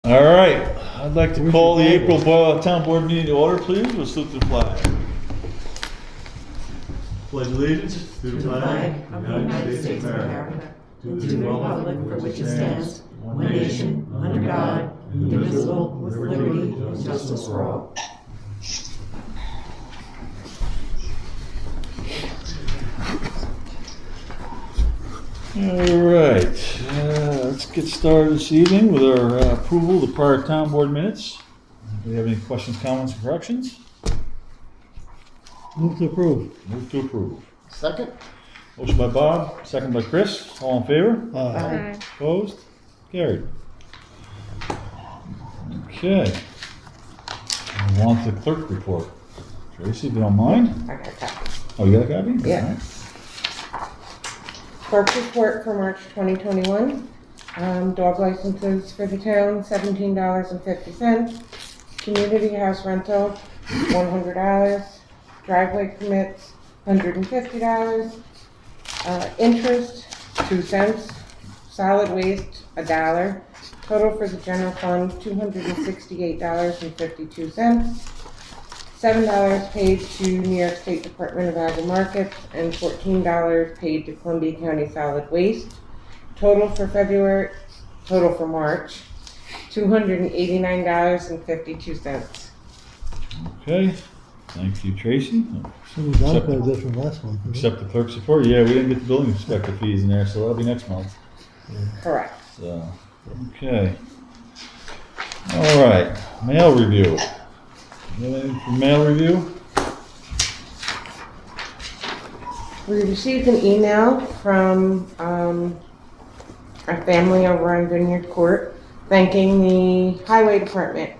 All right, I'd like to call the April Town Board meeting to order, please. We'll salute the flag. Pledge allegiance to the flag of the United States of America, to the republic for which it stands, one nation, under God, indivisible, with liberty and justice for all. All right, let's get started this evening with our approval of the prior Town Board minutes. Do we have any questions, comments, or corrections? Move to approve. Move to approve. Second? Motion by Bob, second by Chris. All in favor? Aye. Opposed? Carried. Okay. I want the clerk report. Tracy, if you don't mind. I got a copy. Oh, you got a copy? Yeah. All right. Clerk report for March 2021. Dog licenses for the town, $17.50. Community house rental, $100. Driveway permits, $150. Interest, 2 cents. Solid waste, $1. Total for the general fund, $268.52. $7 paid to New York State Department of Agri Markets and $14 paid to Columbia County Solid Waste. Total for March, $289.52. Okay. Thank you, Tracy. So we got quite a bit from last month. didn't we? Accept the clerk's report. Yeah, we didn't get the building inspector fees in there, so that'll be next month. Correct. So, okay. All right, mail review. You have anything for mail review? We received an email from our family over on Vineyard Court thanking the Highway Department.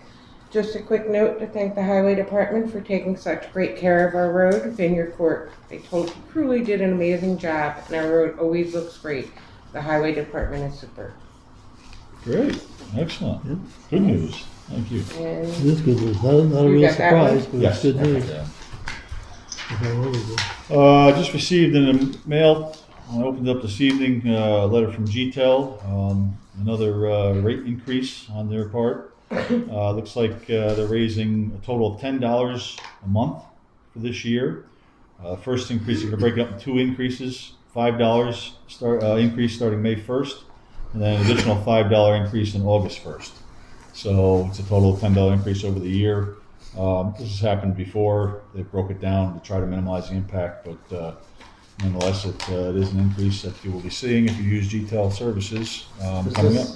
Just a quick note to thank the Highway Department for taking such great care of our road, Vineyard Court. They truly did an amazing job, and our road always looks great. The Highway Department is super. Great, excellent. Yep. Good news. Thank you. And It is good news. Not a You real got that one? surprise, but it's good news. Yeah. Okay, there we go. Just received in the mail, I opened up this evening, a letter from GTEL, another rate increase on their part. Looks like they're raising a total of $10 a month for this year. First increase, they're going to break it up in 2 increases, $5 increase starting May 1st, and then an additional $5 increase in August 1st. So it's a total of $10 increase over the year. This has happened before. They broke it down to try to minimize the impact, but nonetheless, it is an increase that you will be seeing if you use GTEL services Is coming up. this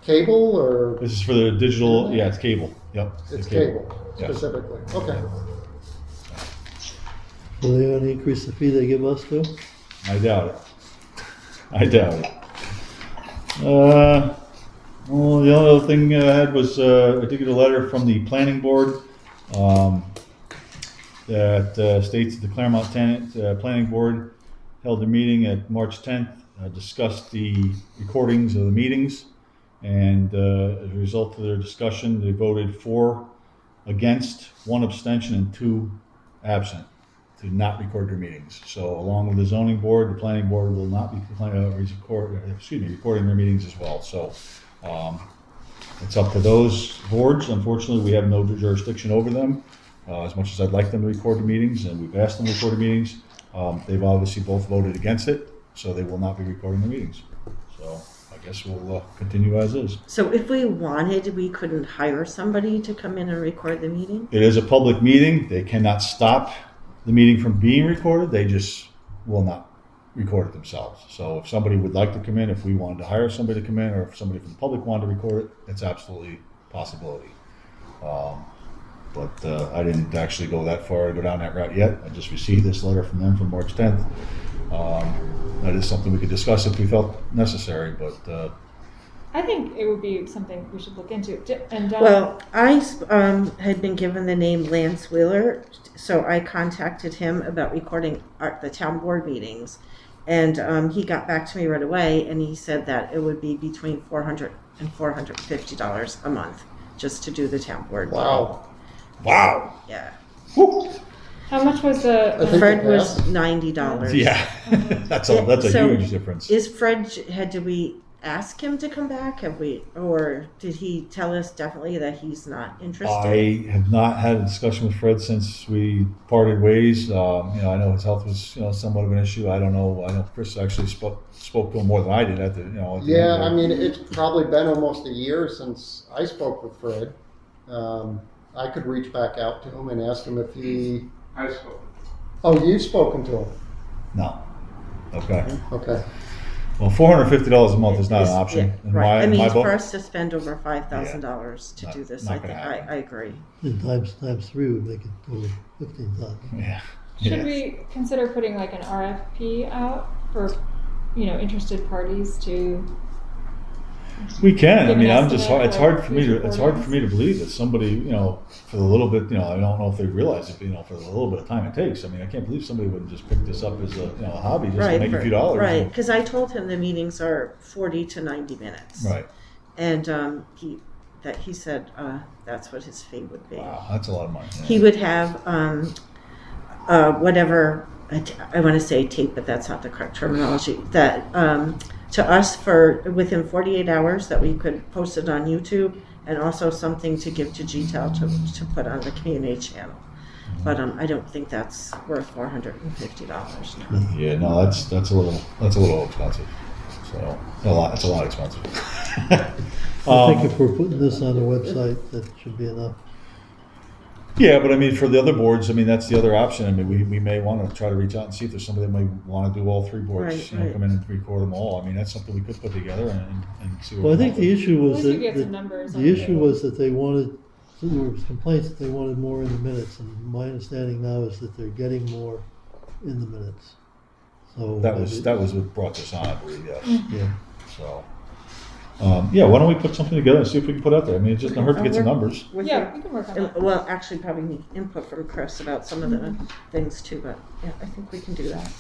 cable or This is for the digital, yeah, it's cable. Yep. it's the cable Yeah. specifically? Okay. Will they only increase the fee they give us too? I doubt it. I doubt it. Well, the only other thing I had was I did get a letter from the planning board that states that the Claremont Planning Board held a meeting at March 10th, discussed the recordings of the meetings, and as a result of their discussion, they voted 4 against, 1 abstention, and 2 absent to not record their meetings. So along with the zoning board, the planning board will not be recording their meetings as well. So it's up to those boards. Unfortunately, we have no jurisdiction over them. As much as I'd like them to record the meetings, and we've asked them to record the meetings, they've obviously both voted against it, so they will not be recording the meetings. So I guess we'll continue as is. So if we wanted, we couldn't hire somebody to come in and record the meeting? It is a public meeting. They cannot stop the meeting from being recorded. They just will not record it themselves. So if somebody would like to come in, if we wanted to hire somebody to come in, or if somebody from the public wanted to record it, it's absolutely a possibility. But I didn't actually go that far to go down that route yet. I just received this letter from them from March 10th. That is something we could discuss if we felt necessary, but I think it would be something we should look into. And Well, I had been given the name Lance Wheeler, so I contacted him about recording the town board meetings. And he got back to me right away, and he said that it would be between $400 and $450 a month just to do the town board. Wow. wow. Yeah. Woo. how much was the? I think Fred it was passed. $90. Yeah, that's a So, huge difference. Is Fred? Did we ask him to come back? Have we, or did he tell us definitely that he's not interested? I have not had a discussion with Fred since we parted ways. I know his health was, somewhat of an issue. I don't know. I know Chris actually spoke to him more than I did at the, at the Yeah, end I there. mean, it's probably been almost a year since I spoke with Fred. I could reach back out to him and ask him if he. I spoke. Oh, you've spoken to him. No. Okay. Okay. Well, $450 a month is not an option. Yeah, in right. my For book. us to spend over $5,000 to Not- do this, not I gonna think happen. I agree. And times three would make it over 15,000. Yeah. Should Yeah. we consider putting like an RFP out for, interested parties to? We can. I Give mean, an I'm just. estimate It's for hard for me to. future It's hard for recordings. me to believe that somebody, for the little bit, I don't know if they realize it, for the little bit of time it takes. I mean, I can't believe somebody would just pick this up as a, a hobby just to make a few dollars. Right, because I told him the meetings are 40 to 90 minutes. Right. And he said that's what his fee would be. Wow, that's a lot of money. Yeah. He would have whatever, I want to say tape, but that's not the correct terminology, that to us for within 48 hours that we could post it on YouTube, and also something to give to GTEL to put on the community channel. But I don't think that's worth $450. No. Yeah, no, that's a little expensive. So it's a lot expensive. I think if we're putting this on the website, that should be enough. Yeah, but I mean, for the other boards, I mean, that's the other option. I mean, we may want to try to reach out and see if there's somebody that may want to do all three boards. Right. Come in and record them all. I mean, that's something we could put together and see what. Well, I we think come the up with. issue At was least we that, get some that numbers on the issue table. was that there was complaints that they wanted more in the minutes, and my understanding now is that they're getting more in the minutes. So That was what brought this on, I believe. Yes. yeah. So. Why don't we put something together and see if we can put out there? I mean, it's just not hurt to get some numbers. Yeah, we can work on that. Well, actually, probably need input from Chris about some of the things too, but yeah, I think we can do that.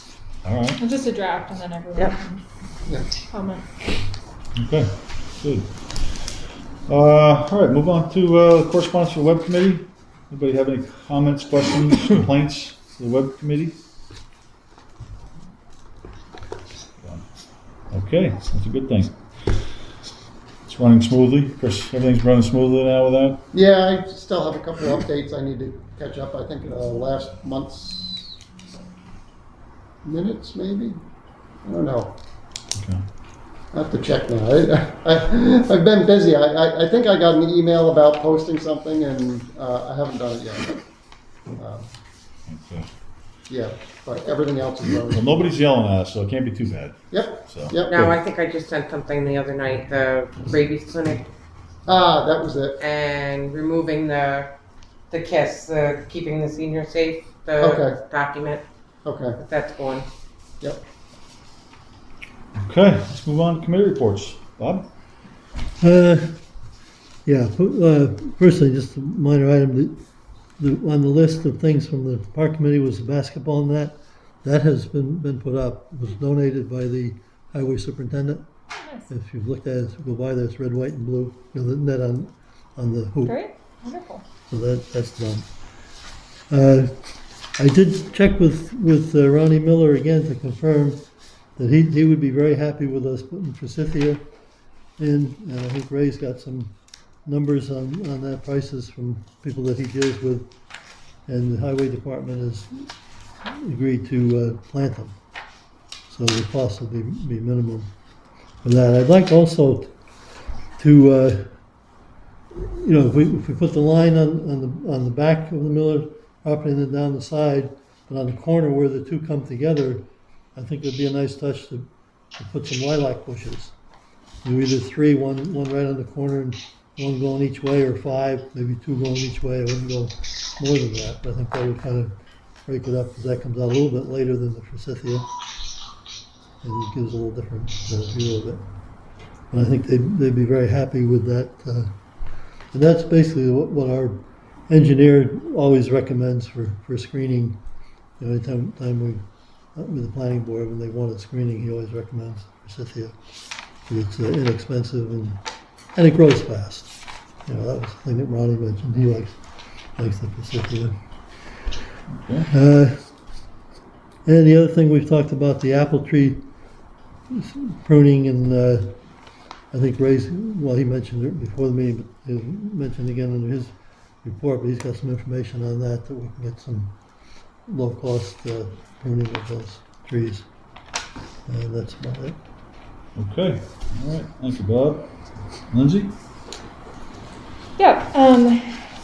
All right. And just a draft, and then everyone Yep. can Yeah. comment. Okay. Good. All right. Move on to correspondence for the web committee. Anybody have any comments, questions, complaints for the web committee? Okay, that's a good thing. It's running smoothly. Chris, everything's running smoothly now with that? Yeah, I still have a couple of updates I need to catch up. I think last month's minutes, maybe? I don't know. Okay. I have to check now. I've been busy. I think I got an email about posting something, and I haven't done it yet. Okay. Yeah, but everything else is Well, running. nobody's yelling at us, so it can't be too bad. Yep, So. yep. No, I think I just sent something the other night, the rabies clinic, That was it. and removing the KISS, the keeping the senior safe, the Okay. document, Okay, that's going. yep. Okay, let's move on to committee reports. Bob? Firstly, just a minor item. On the list of things from the park committee was the basketball net. That has been put up. It was donated by the highway superintendent. Nice. If you've looked at it, go by there, it's red, white, and blue. The net on the hoop. Great, wonderful. So that's done. I did check with Ronnie Miller again to confirm that he would be very happy with us putting Forsythia in. And I think Ray's got some numbers on that, prices from people that he deals with. And the highway department has agreed to plant them. So the cost will be minimum for that. I'd like also to if we put the line on the back of the Miller property and then down the side, but on the corner where the two come together, I think it'd be a nice touch to put some lilac bushes. Either three, one right on the corner and one going each way, or five, maybe two going each way. I wouldn't go more than that, but I think that would kind of break it up, because that comes out a little bit later than the Forsythia, and it gives a little different view of it. And I think they'd be very happy with that. And that's basically what our engineer always recommends for screening. Anytime we, with the planning board, when they wanted screening, he always recommends Forsythia. It's inexpensive and it grows fast. That was the thing that Ronnie mentioned. He likes the Forsythia. Okay. And the other thing we've talked about, the apple tree pruning, and I think Ray's, well, he mentioned it before the meeting, but he mentioned again in his report, but he's got some information on that we can get some low-cost pruning of those trees. And that's about it. Okay, all right, thank you, Bob. Lindsay? Yeah,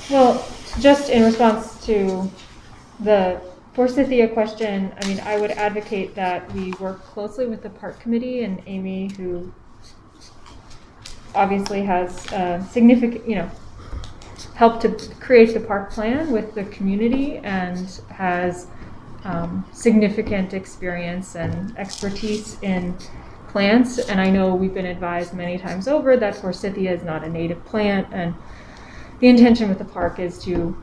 well, just in response to the forsythia question, I mean, I would advocate that we work closely with the park committee and Amy, who obviously has significant, helped to create the park plan with the community and has significant experience and expertise in plants. And I know we've been advised many times over that forsythia is not a native plant, and the intention with the park is to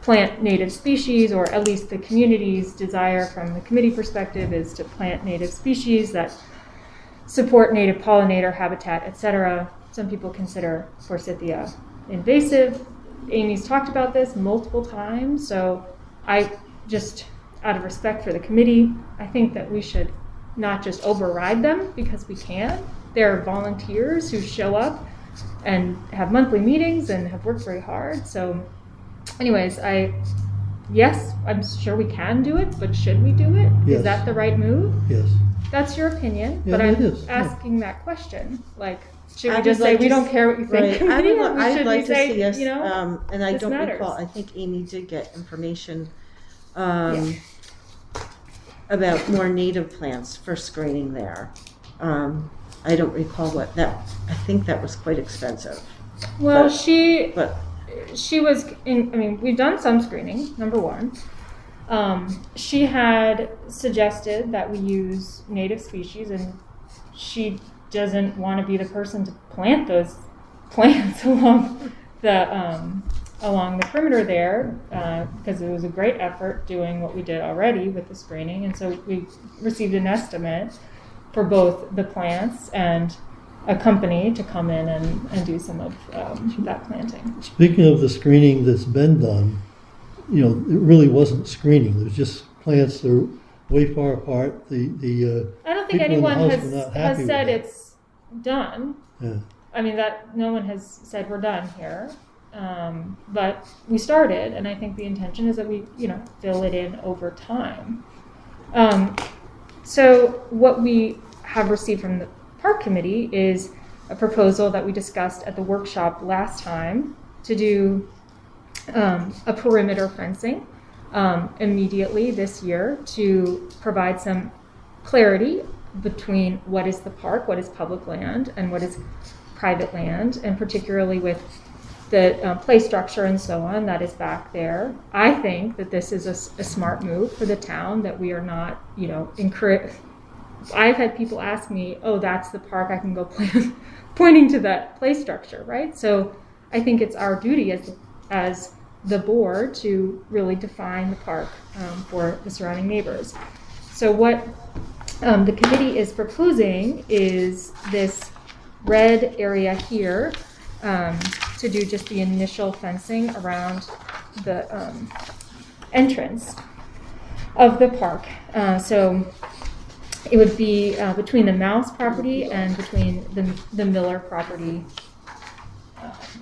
plant native species, or at least the community's desire from the committee perspective is to plant native species that support native pollinator habitat, etc. Some people consider forsythia invasive. Amy's talked about this multiple times, so I just, out of respect for the committee, I think that we should not just override them because we can. They're volunteers who show up and have monthly meetings and have worked very hard. So anyways, yes, I'm sure we can do it, but should we do it? Yes. Is that the right move? Yes. That's your opinion, Yeah, but it I'm is, yeah. asking that question. Like, should I we just would say like we to don't care what you think, Right, committee, or I'd should like we to say, see us, and I this don't matters? recall, I think Amy did get information, Yeah. about more native plants for screening there. I don't recall what that, I think that was quite expensive, Well, but- she but was in, I mean, we've done some screening, number one. She had suggested that we use native species, and she doesn't want to be the person to plant those plants along the perimeter there, because it was a great effort doing what we did already with the screening. And so we received an estimate for both the plants and a company to come in and do some of that planting. Speaking of the screening that's been done, it really wasn't screening. There's just plants that are way far apart. The I don't think people in the anyone house were not happy has with said that. it's done. Yeah. I mean, that no one has said we're done here. But we started, and I think the intention is that we, fill it in over time. So what we have received from the park committee is a proposal that we discussed at the workshop last time to do a perimeter fencing immediately this year to provide some clarity between what is the park, what is public land, and what is private land, and particularly with the play structure and so on that is back there. I think that this is a smart move for the town, that we are not, encourage. I've had people ask me, oh, that's the park, I can go play, pointing to that play structure, right? So I think it's our duty as the board to really define the park for the surrounding neighbors. So what the committee is proposing is this red area here, to do just the initial fencing around the entrance of the park. So it would be between the Mouse property and between the Miller property.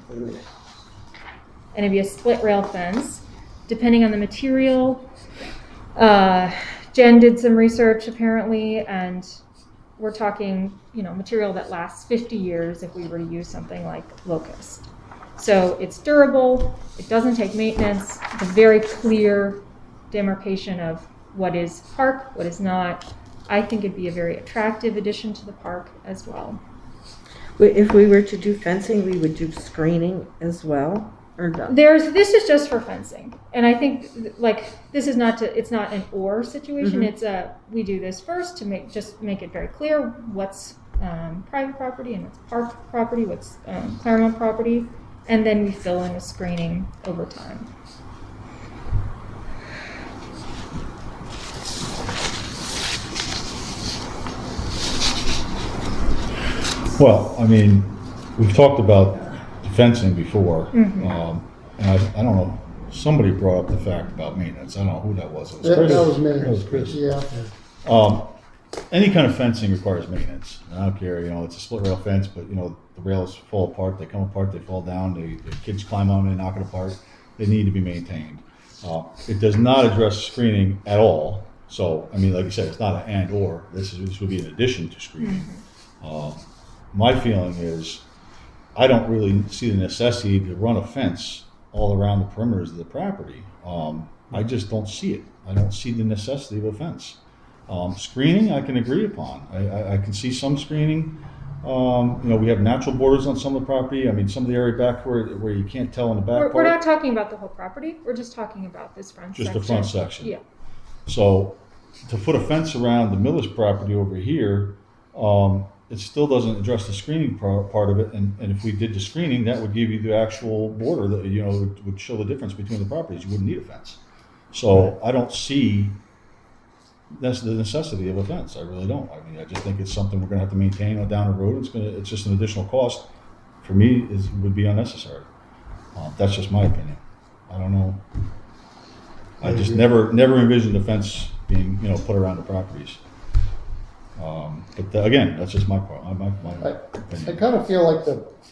And it'd be a split rail fence, depending on the material. Jen did some research apparently, and we're talking, material that lasts 50 years if we were to use something like locust. So it's durable, it doesn't take maintenance, it's a very clear demarcation of what is park, what is not. I think it'd be a very attractive addition to the park as well. if we were to do fencing, we would do screening as well, or no? This is just for fencing, and I think this is not it's not an or situation. Mhm. It's we do this first to make it very clear what's private property and what's park property, what's Claremont property, and then we fill in a screening over time. Well, I mean, we've talked about fencing before, Mhm. and I don't know, somebody brought up the fact about maintenance. I don't know who that was. It was That Chris. was me. That was Chris. Yeah. any kind of fencing requires maintenance. I don't care, it's a split rail fence, but the rails fall apart, they come apart, they fall down, the kids climb on them, they knock it apart. They need to be maintained. It does not address screening at all. So, I mean, like I said, it's not an and or. This would be an addition to screening. My feeling is, I don't really see the necessity to run a fence all around the perimeters of the property. I just don't see it. I don't see the necessity of a fence. Screening, I can agree upon. I can see some screening. We have natural borders on some of the property. I mean, some of the area back where you can't tell in the back We're part. not talking about the whole property. We're just talking about this front Just section. the front section. Yeah. So to put a fence around the Miller's property over here, it still doesn't address the screening part of it. And if we did the screening, that would give you the actual border that, would show the difference between the properties. You wouldn't need a fence. So I don't see that's the necessity of a fence. I really don't. I mean, I just think it's something we're going to have to maintain down the road. It's just an additional cost. For me, would be unnecessary. That's just my opinion. I don't know. I just never envisioned a fence being, put around the properties. But again, that's just my opinion. I kind of feel like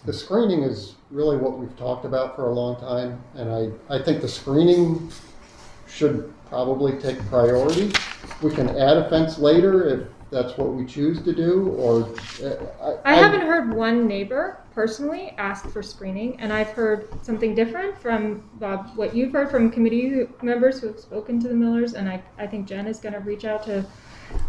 the screening is really what we've talked about for a long time, and I think the screening should probably take priority. We can add a fence later if that's what we choose to do, or... I haven't heard one neighbor personally ask for screening, and I've heard something different from Bob, what you've heard from committee members who have spoken to the Millers, and I think Jen is going to reach out to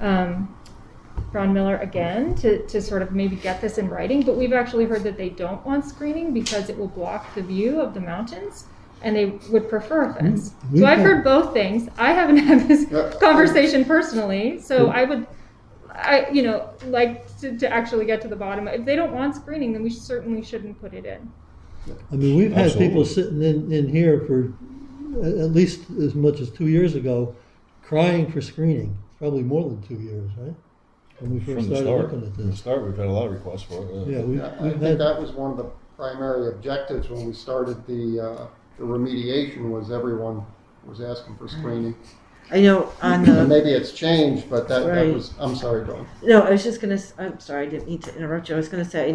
Ron Miller again to sort of maybe get this in writing, but we've actually heard that they don't want screening because it will block the view of the mountains, and they would prefer a fence. So I've heard both things. I haven't had this conversation personally, so I like to actually get to the bottom. If they don't want screening, then we certainly shouldn't put it in. I mean, we've had Absolutely. people sitting in here for at least as much as 2 years ago, crying for screening. Probably more than 2 years, right? When we first From the started start, looking at from the this. start, we've had a lot of requests for it. Yeah, I we've think had, that was one of the primary objectives when we started the remediation, was everyone was asking for screening. I know on And the, maybe it's changed, but that Right. was, I'm sorry, Dawn. no, I was just gonna, I'm sorry, I didn't mean to interrupt you. I was gonna say,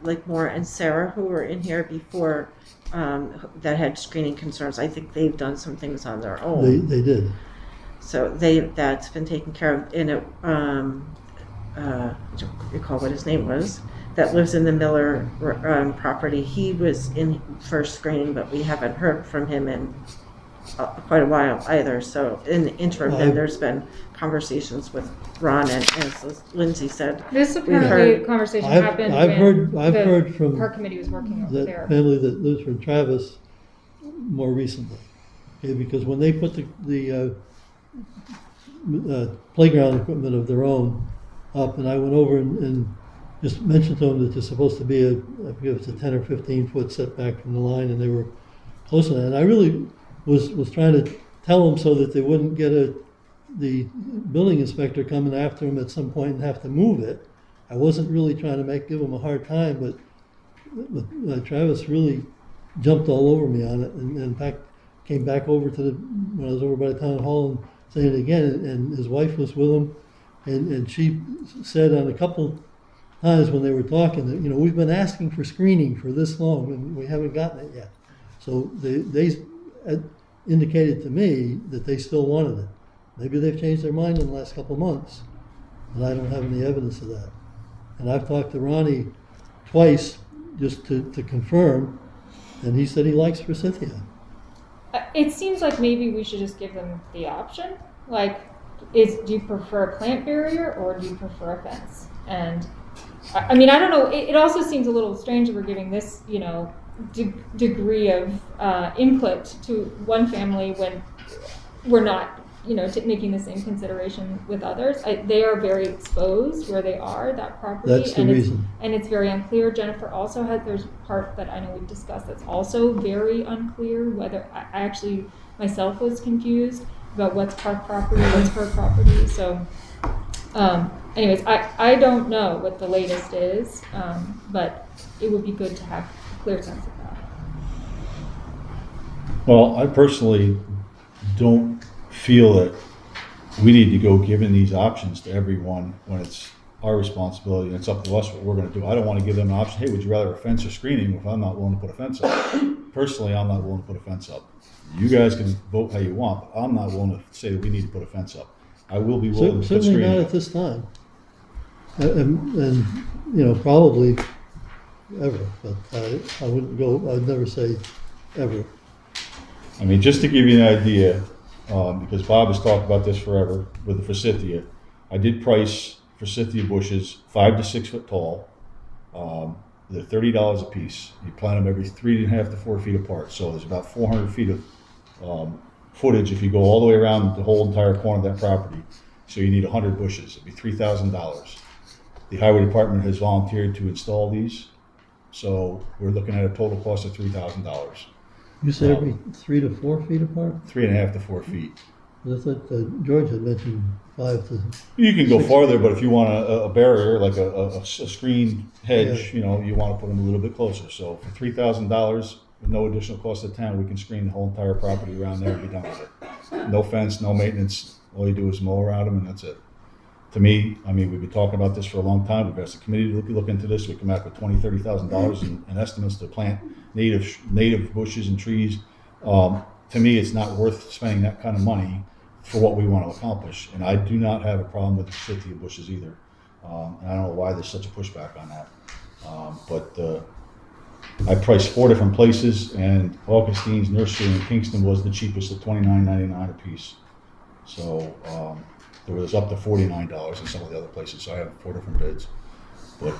like Maura and Sarah, who were in here before, that had screening concerns, I think they've done some things on their own. they did. So that's been taken care of. And it, I don't recall what his name was, that lives in the Miller property. He was in first screening, but we haven't heard from him in quite a while either. So in the interim, then there's been conversations with Ron, and as Lindsay said, This heard- apparently conversation happened I've when heard the heard from park committee was working over that there. family that lives from Travis more recently. Okay, because when they put the playground equipment of their own up, and I went over and just mentioned to them that there's supposed to be I forget if it's a 10 or 15 foot setback from the line, and they were close to that. And I really was trying to tell them so that they wouldn't get the building inspector coming after them at some point and have to move it. I wasn't really trying to give them a hard time, but Travis really jumped all over me on it, and in fact came back over to when I was over by the town hall and saying it again, and his wife was with him, and she said on a couple times when they were talking that, we've been asking for screening for this long and we haven't gotten it yet. So they indicated to me that they still wanted it. Maybe they've changed their mind in the last couple of months, but I don't have any evidence of that. And I've talked to Ronnie twice just to confirm, and he said he likes Forsythia. It seems like maybe we should just give them the option. Like, do you prefer a plant barrier or do you prefer a fence? And I mean, I don't know. It also seems a little strange that we're giving this, degree of input to one family when we're not, making the same consideration with others. They are very exposed where they are, that property. That's the reason. And it's very unclear. Jennifer also there's part that I know we've discussed that's also very unclear, whether I actually myself was confused about what's park property, what's her property. So anyways, I don't know what the latest is, but it would be good to have a clear sense of that. Well, I personally don't feel that we need to go giving these options to everyone when it's our responsibility and it's up to us what we're gonna do. I don't wanna give them an option, hey, would you rather a fence or screening if I'm not willing to put a fence up? Personally, I'm not willing to put a fence up. You guys can vote how you want, but I'm not willing to say that we need to put a fence up. I will be willing to put Certainly not screening at up. this time. And, you know, probably ever, but I wouldn't go, I'd never say ever. I mean, just to give you an idea, because Bob has talked about this forever with the forsythia, I did price forsythia bushes 5 to 6 foot tall. They're $30 a piece. You plant them every 3.5 to 4 feet apart. So there's about 400 feet of footage if you go all the way around the whole entire corner of that property. So you need 100 bushes. It'd be $3,000. The highway department has volunteered to install these. So we're looking at a total cost of $3,000. You said every 3 to 4 feet apart? 3.5 to 4 feet. I thought George had mentioned 5 to. You can go 6 farther, feet. but if you want a barrier, like a screen hedge, Yeah. you know, you want to put them a little bit closer. So for $3,000, with no additional cost to the town, we can screen the whole entire property around there and be done with it. No fence, no maintenance. All you do is mow around them, and that's it. To me, I mean, we've been talking about this for a long time. We've asked the committee to look into this. We come back with $20,000-$30,000 in estimates to plant native bushes and trees. To me, it's not worth spending that kind of money for what we want to accomplish. And I do not have a problem with the forsythia bushes either. And I don't know why there's such a pushback on that. But I priced 4 different places, and Augustine's Nursery in Kingston was the cheapest at $29.99 a piece. So there was up to $49 in some of the other places. So I have 4 different bids. But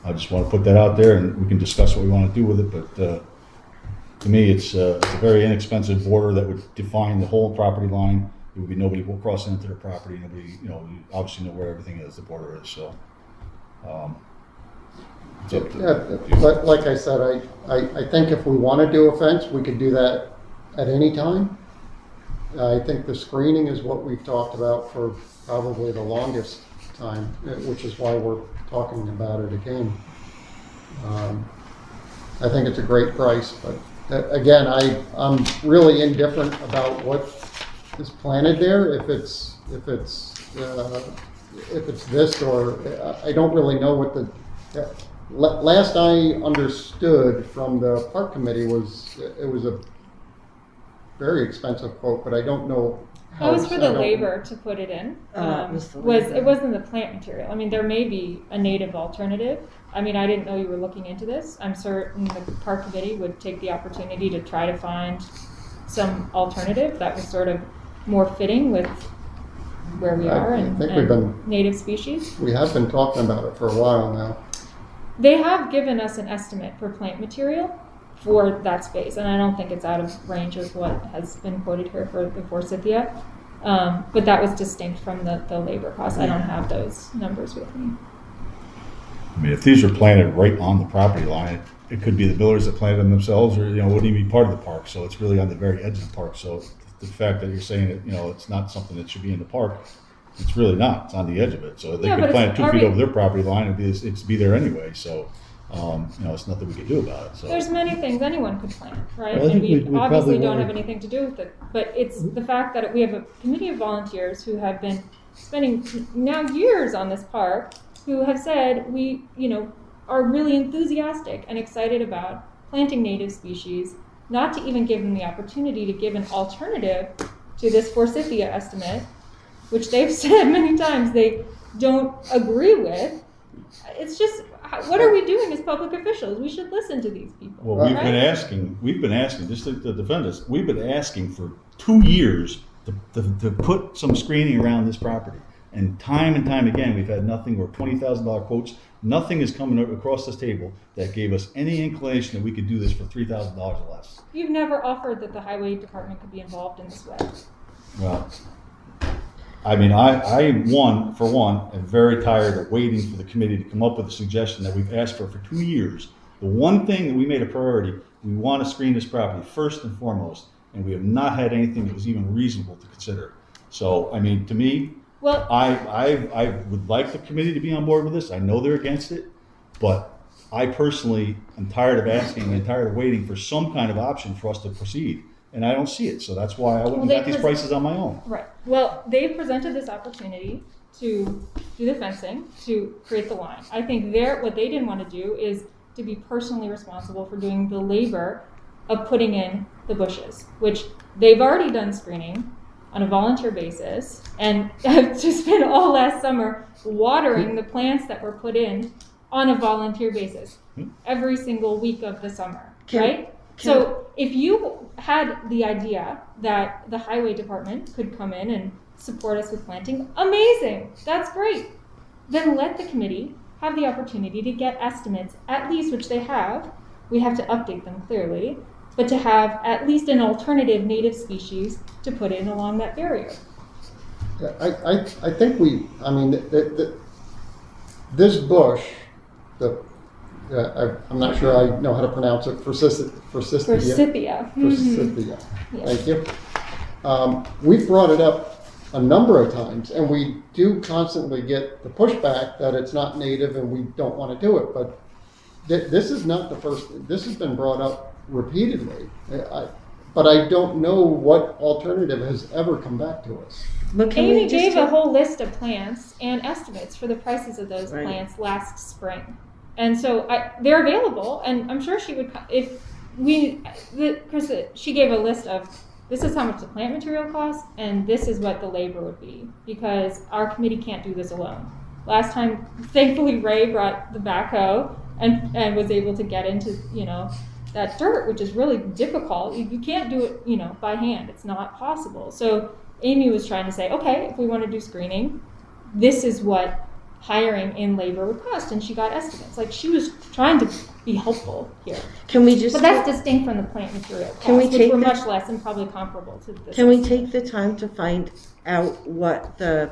I just want to put that out there, and we can discuss what we want to do with it. But to me, it's a very inexpensive border that would define the whole property line. There would be nobody crossing into their property. Nobody, you know, you obviously know where everything is, the border is. So it's up to Yeah, but like I said, I think if we want to do a fence, we could do that at any time. I think the screening is what we've talked about for probably the longest time, which is why we're talking about it again. I think it's a great price, but again, I'm really indifferent about what is planted there. If it's this, or I don't really know what the last I understood from the park committee was it was a very expensive quote, but I don't know. That was for the labor to put it in. It wasn't the plant material. I mean, there may be a native alternative. I mean, I didn't know you were looking into this. I'm certain the park committee would take the opportunity to try to find some alternative that was sort of more fitting with where we are and native species. We have been talking about it for a while now. They have given us an estimate for plant material for that space, and I don't think it's out of range of what has been quoted here for the forsythia. But that was distinct from the labor costs. I don't have those numbers with me. I mean, if these are planted right on the property line, it could be the builders that planted them themselves, or, you know, wouldn't even be part of the park. So it's really on the very edge of the park. So the fact that you're saying that, you know, it's not something that should be in the park, it's really not. It's on the edge of it. So they could plant it 2 feet over their property line, and it'd be there anyway. So, you know, it's nothing we could do about it. So there's many things anyone could plant, right? Well, I and think we we'd obviously probably don't wanna- have anything to do with it. But it's the fact that we have a committee of volunteers who have been spending now years on this park, who have said we, you know, are really enthusiastic and excited about planting native species, not to even give them the opportunity to give an alternative to this forsythia estimate, which they've said many times they don't agree with. It's just, what are we doing as public officials? We should listen to these people. well, we've right? been asking, just to defend us, we've been asking for 2 years to put some screening around this property. And time again, we've had nothing, or $20,000 quotes. Nothing is coming across this table that gave us any inclination that we could do this for $3,000 or less. You've never offered that the highway department could be involved in this way. Well, I mean, I am very tired of waiting for the committee to come up with a suggestion that we've asked for 2 years. The one thing that we made a priority, we want to screen this property first and foremost, and we have not had anything that was even reasonable to consider. So, I mean, to me, Well, I would like the committee to be on board with this. I know they're against it, but I personally am tired of asking and tired of waiting for some kind of option for us to proceed, and I don't see it. So that's why I went and they got these pres- prices on my own. right. Well, they've presented this opportunity to do the fencing, to create the line. I think what they didn't want to do is to be personally responsible for doing the labor of putting in the bushes, which they've already done screening on a volunteer basis, and have just spent all last summer watering the plants that were put in on a volunteer basis every single week of the summer, right? So if you had the idea that the highway department could come in and support us with planting, amazing, that's great. Then let the committee have the opportunity to get estimates, at least, which they have. We have to update them clearly, but to have at least an alternative native species to put in along that barrier. I think this bush, I'm not sure I know how to pronounce it, Forsythia. Forsythia. Forsythia. Yes. Thank you. We've brought it up a number of times, and we do constantly get the pushback that it's not native and we don't want to do it. But this is not the first. This has been brought up repeatedly. But I don't know what alternative has ever come back to us. Amy gave a whole list of plants and estimates for the prices of those plants last spring. And so they're available, and I'm sure she would, she gave a list of, this is how much the plant material costs, and this is what the labor would be, because our committee can't do this alone. Last time, thankfully, Ray brought the backhoe and was able to get into, that dirt, which is really difficult. You can't do it, by hand. It's not possible. So Amy was trying to say, okay, if we want to do screening, this is what hiring in labor would cost, and she got estimates. Like, she was trying to be helpful here. But that's distinct from the plant material costs, which were much less and probably comparable to this. Can we take the time to find out what the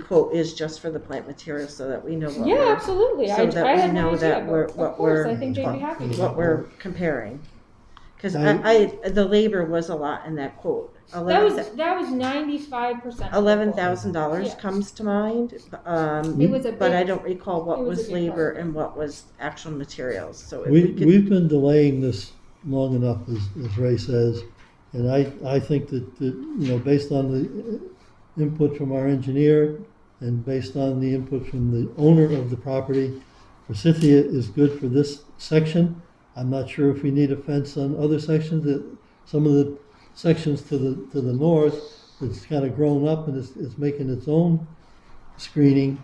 quote is just for the plant material, so that we know what absolutely. So that we know that I think they'd be happy to. what we're comparing. Because the labor was a lot in that quote. That was 95%. $11,000 comes to mind, It was but I don't recall what was labor and what was actual materials. So if We've been delaying this long enough, as Ray says, and I think that based on the input from our engineer and based on the input from the owner of the property, Forsythia is good for this section. I'm not sure if we need a fence on other sections. Some of the sections to the north, it's kind of grown up and it's making its own screening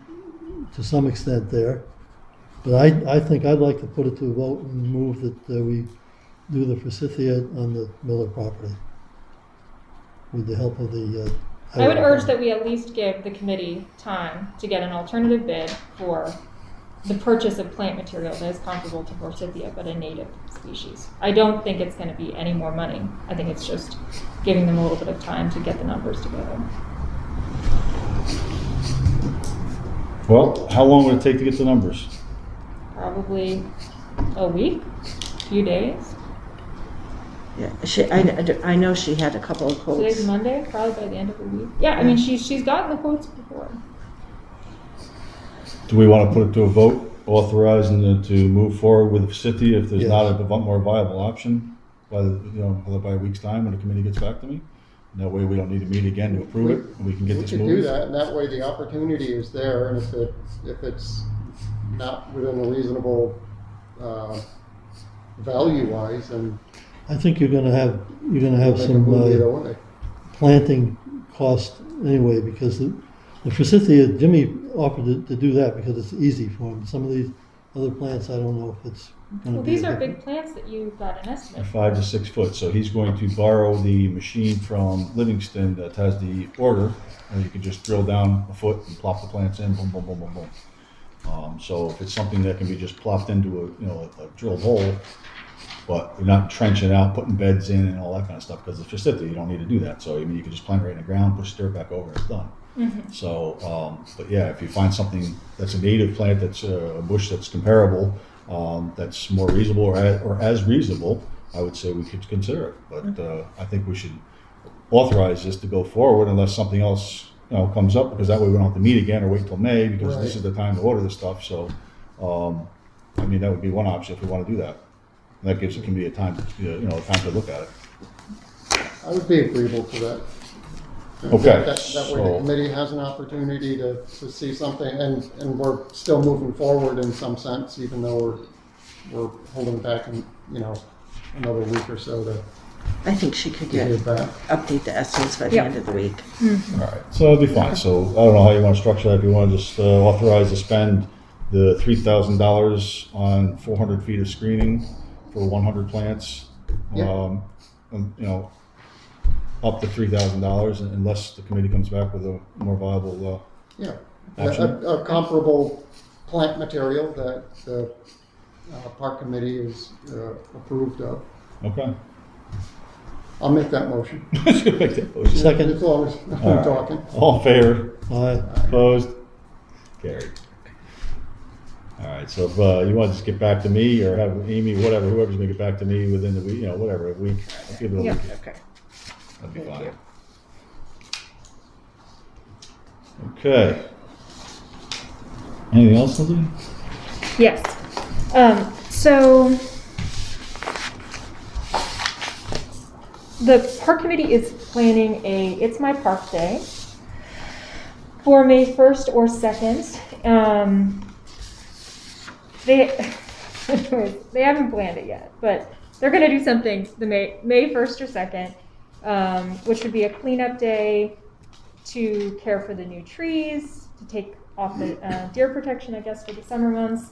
to some extent there. But I think I'd like to put it to a vote and move that we do the Forsythia on the Miller property with the help of the I would urge that we at least give the committee time to get an alternative bid for the purchase of plant material that is comparable to Forsythia, but a native species. I don't think it's going to be any more money. I think it's just giving them a little bit of time to get the numbers together. Well, how long would it take to get the numbers? Probably a week, a few days. Yeah, I know she had a couple of quotes. Today's Monday, probably by the end of the week. Yeah, I mean, she's gotten the quotes before. Do we want to put it to a vote, authorizing it to move forward with Forsythia if there's not a more viable option by a week's time when the committee gets back to me? And that way we don't need to meet again to approve it, and we can get this moving. We could do that, and that way the opportunity is there, and if it's not within a reasonable value-wise, then I think you're going to have some planting cost anyway, because the Forsythia, Jimmy offered to do that because it's easy for him. Some of these other plants, I don't know if it's going to be. These are big plants that you got an estimate. 5 to 6 foot. So he's going to borrow the machine from Livingston that has the order, and you can just drill down a foot and plop the plants in. Boom, boom, boom, boom, boom. So if it's something that can be just plopped into a drilled hole, but you're not trenching out, putting beds in, and all that kind of stuff, because it's Forsythia, you don't need to do that. So I mean, you can just plant it right in the ground, push dirt back over, and it's done. Mm-hmm. So, but yeah, if you find something that's a native plant, that's a bush that's comparable, that's more reasonable or as reasonable, I would say we could consider it. But I think we should authorize this to go forward unless something else comes up, because that way we don't have to meet again or wait till May, because this is the time to order this stuff. So, I mean, that would be one option if we want to do that. And that gives the committee time to look at it. I would be agreeable to that. Okay, That way the so, committee has an opportunity to see something, and we're still moving forward in some sense, even though we're holding back in, another week or so to I think she could hear get, back. update the estimates by the Yeah. end of the week. all right, so it'll be fine. So I don't know how you want to structure that. If you want to just authorize to spend the $3,000 on 400 feet of screening for 100 plants, Yeah. Up to $3,000 unless the committee comes back with a more viable, Yeah, Action. a comparable plant material that the park committee is approved of. okay. I'll make that motion. Make that motion. Second. As long as All I'm right. talking. All in favor? Aye. Opposed? Carried. All right, so if you want to just get back to me or have Amy, whatever, whoever's going to get back to me within the week, whatever, a week. I'll give it a Yeah. week. Okay. That'd be Thank fine. you. Okay. Anything else, Lindsay? Yes. So the park committee is planning a It's My Park Day for May 1st or 2nd. They haven't planned it yet, but they're going to do something the May 1st or 2nd, which would be a cleanup day to care for the new trees, to take off the deer protection, I guess, for the summer months,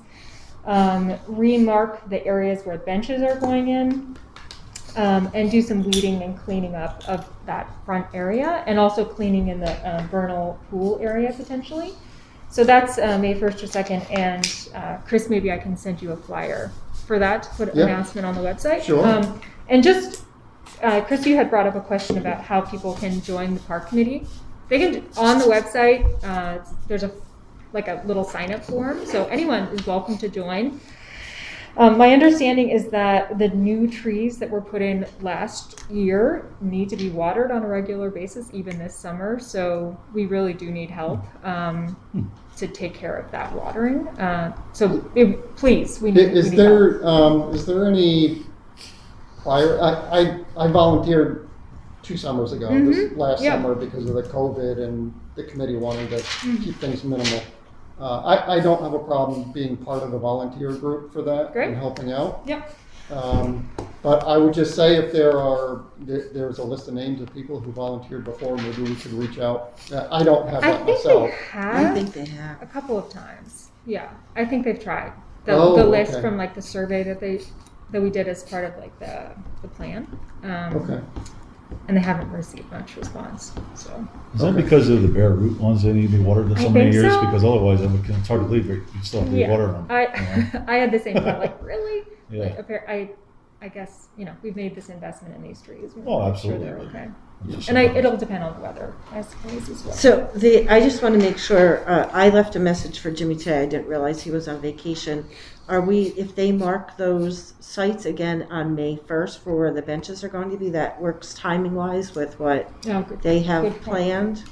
remark the areas where benches are going in, and do some weeding and cleaning up of that front area, and also cleaning in the vernal pool area potentially. So that's May 1st or 2nd, and Chris, maybe I can send you a flyer for that, to put an Yeah. announcement on the website. Sure. And just, Chris, you had brought up a question about how people can join the park committee. They can, on the website, there's a little sign-up form, so anyone is welcome to join. My understanding is that the new trees that were put in last year need to be watered on a regular basis, even this summer, so we really do need help to take care of that watering. Please, we need Is we need help. is there any prior? I volunteered 2 summers ago, this last Yeah. summer, because of the COVID and the committee wanting to keep things minimal. I don't have a problem being part of the volunteer group for that Great. and helping out. Yep. But I would just say if there's a list of names of people who volunteered before, maybe we could reach out. I don't have I that think myself. they I have think they have. a couple of times. Yeah, I think they've tried. The Oh, list okay. from the survey that we did as part of the plan. Okay. And they haven't received much response. So Is that Okay. because of the bare root ones that need to be watered in I so many think years? so. Because otherwise, it's hard to believe you still have to be watering them. I had the same thought. Really? Yeah. I guess we've made this investment in these trees. We Oh, wanna make absolutely. Sure they're okay. Just And something. it'll depend on the weather, I suppose, as well. So I just want to make sure, I left a message for Jimmy today. I didn't realize he was on vacation. If they mark those sites again on May 1st for where the benches are going to be, that works timing wise with what Oh, good. they have Good point. planned?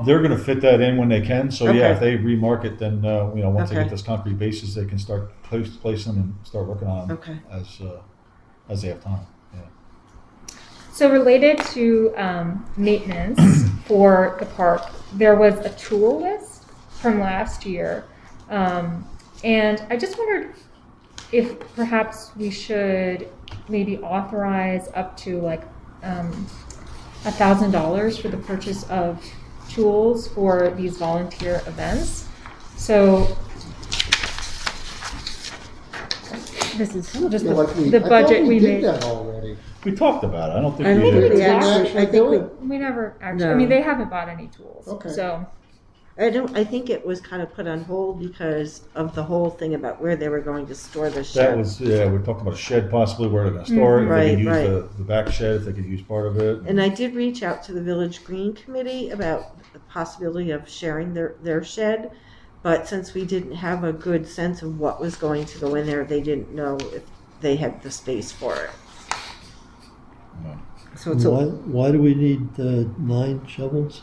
They're going to fit that in when they can. So yeah, Okay. if they remark it, then once they Okay. get this concrete basis, they can start placing them and start working on them Okay. as they have time. Yeah. So related to maintenance for the park, there was a tool list from last year. And I just wondered if perhaps we should maybe authorize up to $1,000 for the purchase of tools for these volunteer events. So this is just Feel like the I budget thought we did made. that already. We talked about it. I don't think I we think did. we Did actually, I think We never actually. No. I mean, they haven't bought any tools. Okay. So I think it was kind of put on hold because of the whole thing about where they were going to store the That shed. was, we talked about a shed possibly where they're going to store it. If they could Right, use the back shed, if they could use part of it. And I did reach out to the Village Green Committee about the possibility of sharing their shed, but since we didn't have a good sense of what was going to go in there, they didn't know if they had the space for it. No. So it's a, Why do we need 9 shovels?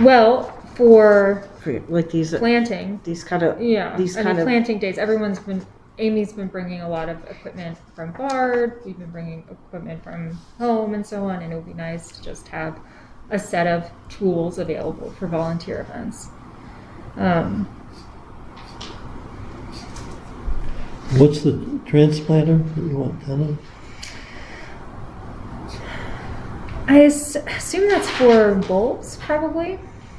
well, for like these planting, kind of yeah. these I kind mean, of planting days. Everyone's been Amy's been bringing a lot of equipment from Bard. We've been bringing equipment from home and so on, and it would be nice to just have a set of tools available for volunteer events. What's the transplanter that you want 10 of? I assume that's for bulbs, probably.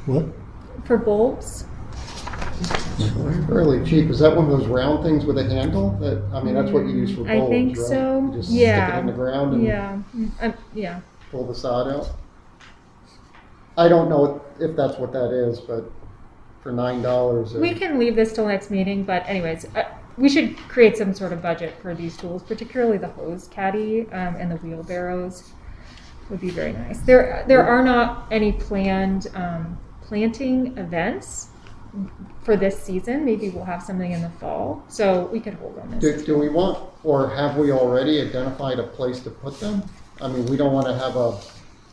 What? For bulbs. Fairly cheap. Is that one of those round things with a handle? That, I mean, that's what you use for bulbs, I think right? so. You just stick it in the ground and Yeah. pull the sod out. I don't know if that's what that is, but for $9. We can leave this till next meeting, but anyways, we should create some sort of budget for these tools, particularly the hose caddy and the wheelbarrows would be very nice. There are not any planned planting events for this season. Maybe we'll have something in the fall, so we could hold on this. Do we want, or have we already identified a place to put them? I mean, we don't want to have a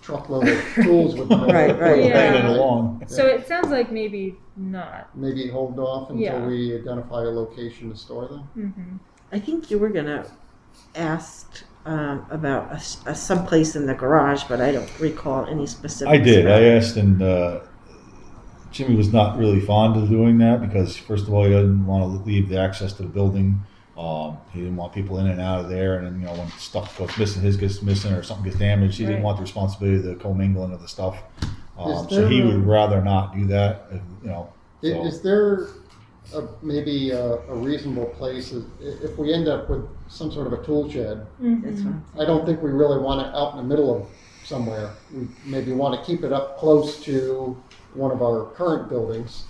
truckload of tools with them. Right, right. Yeah. Hanging along. So it sounds like maybe not. Maybe hold off until Yeah. we identify a location to store them. Mm-hmm. I think you were gonna ask about someplace in the garage, but I don't recall any specifics. I did. about I it. asked, and Jimmy was not really fond of doing that because, first of all, he doesn't want to leave the access to the building. He didn't want people in and out of there, and then, you know, when stuff goes missing, his gets missing or something gets damaged, he didn't Right. want the responsibility of the commingling of the stuff. Is So he there would rather not do that, you know. So. Is there maybe a reasonable place, if we end up with some sort of a tool shed? That's fine. I don't think we really want it out in the middle of somewhere. We maybe want to keep it up close to one of our current buildings.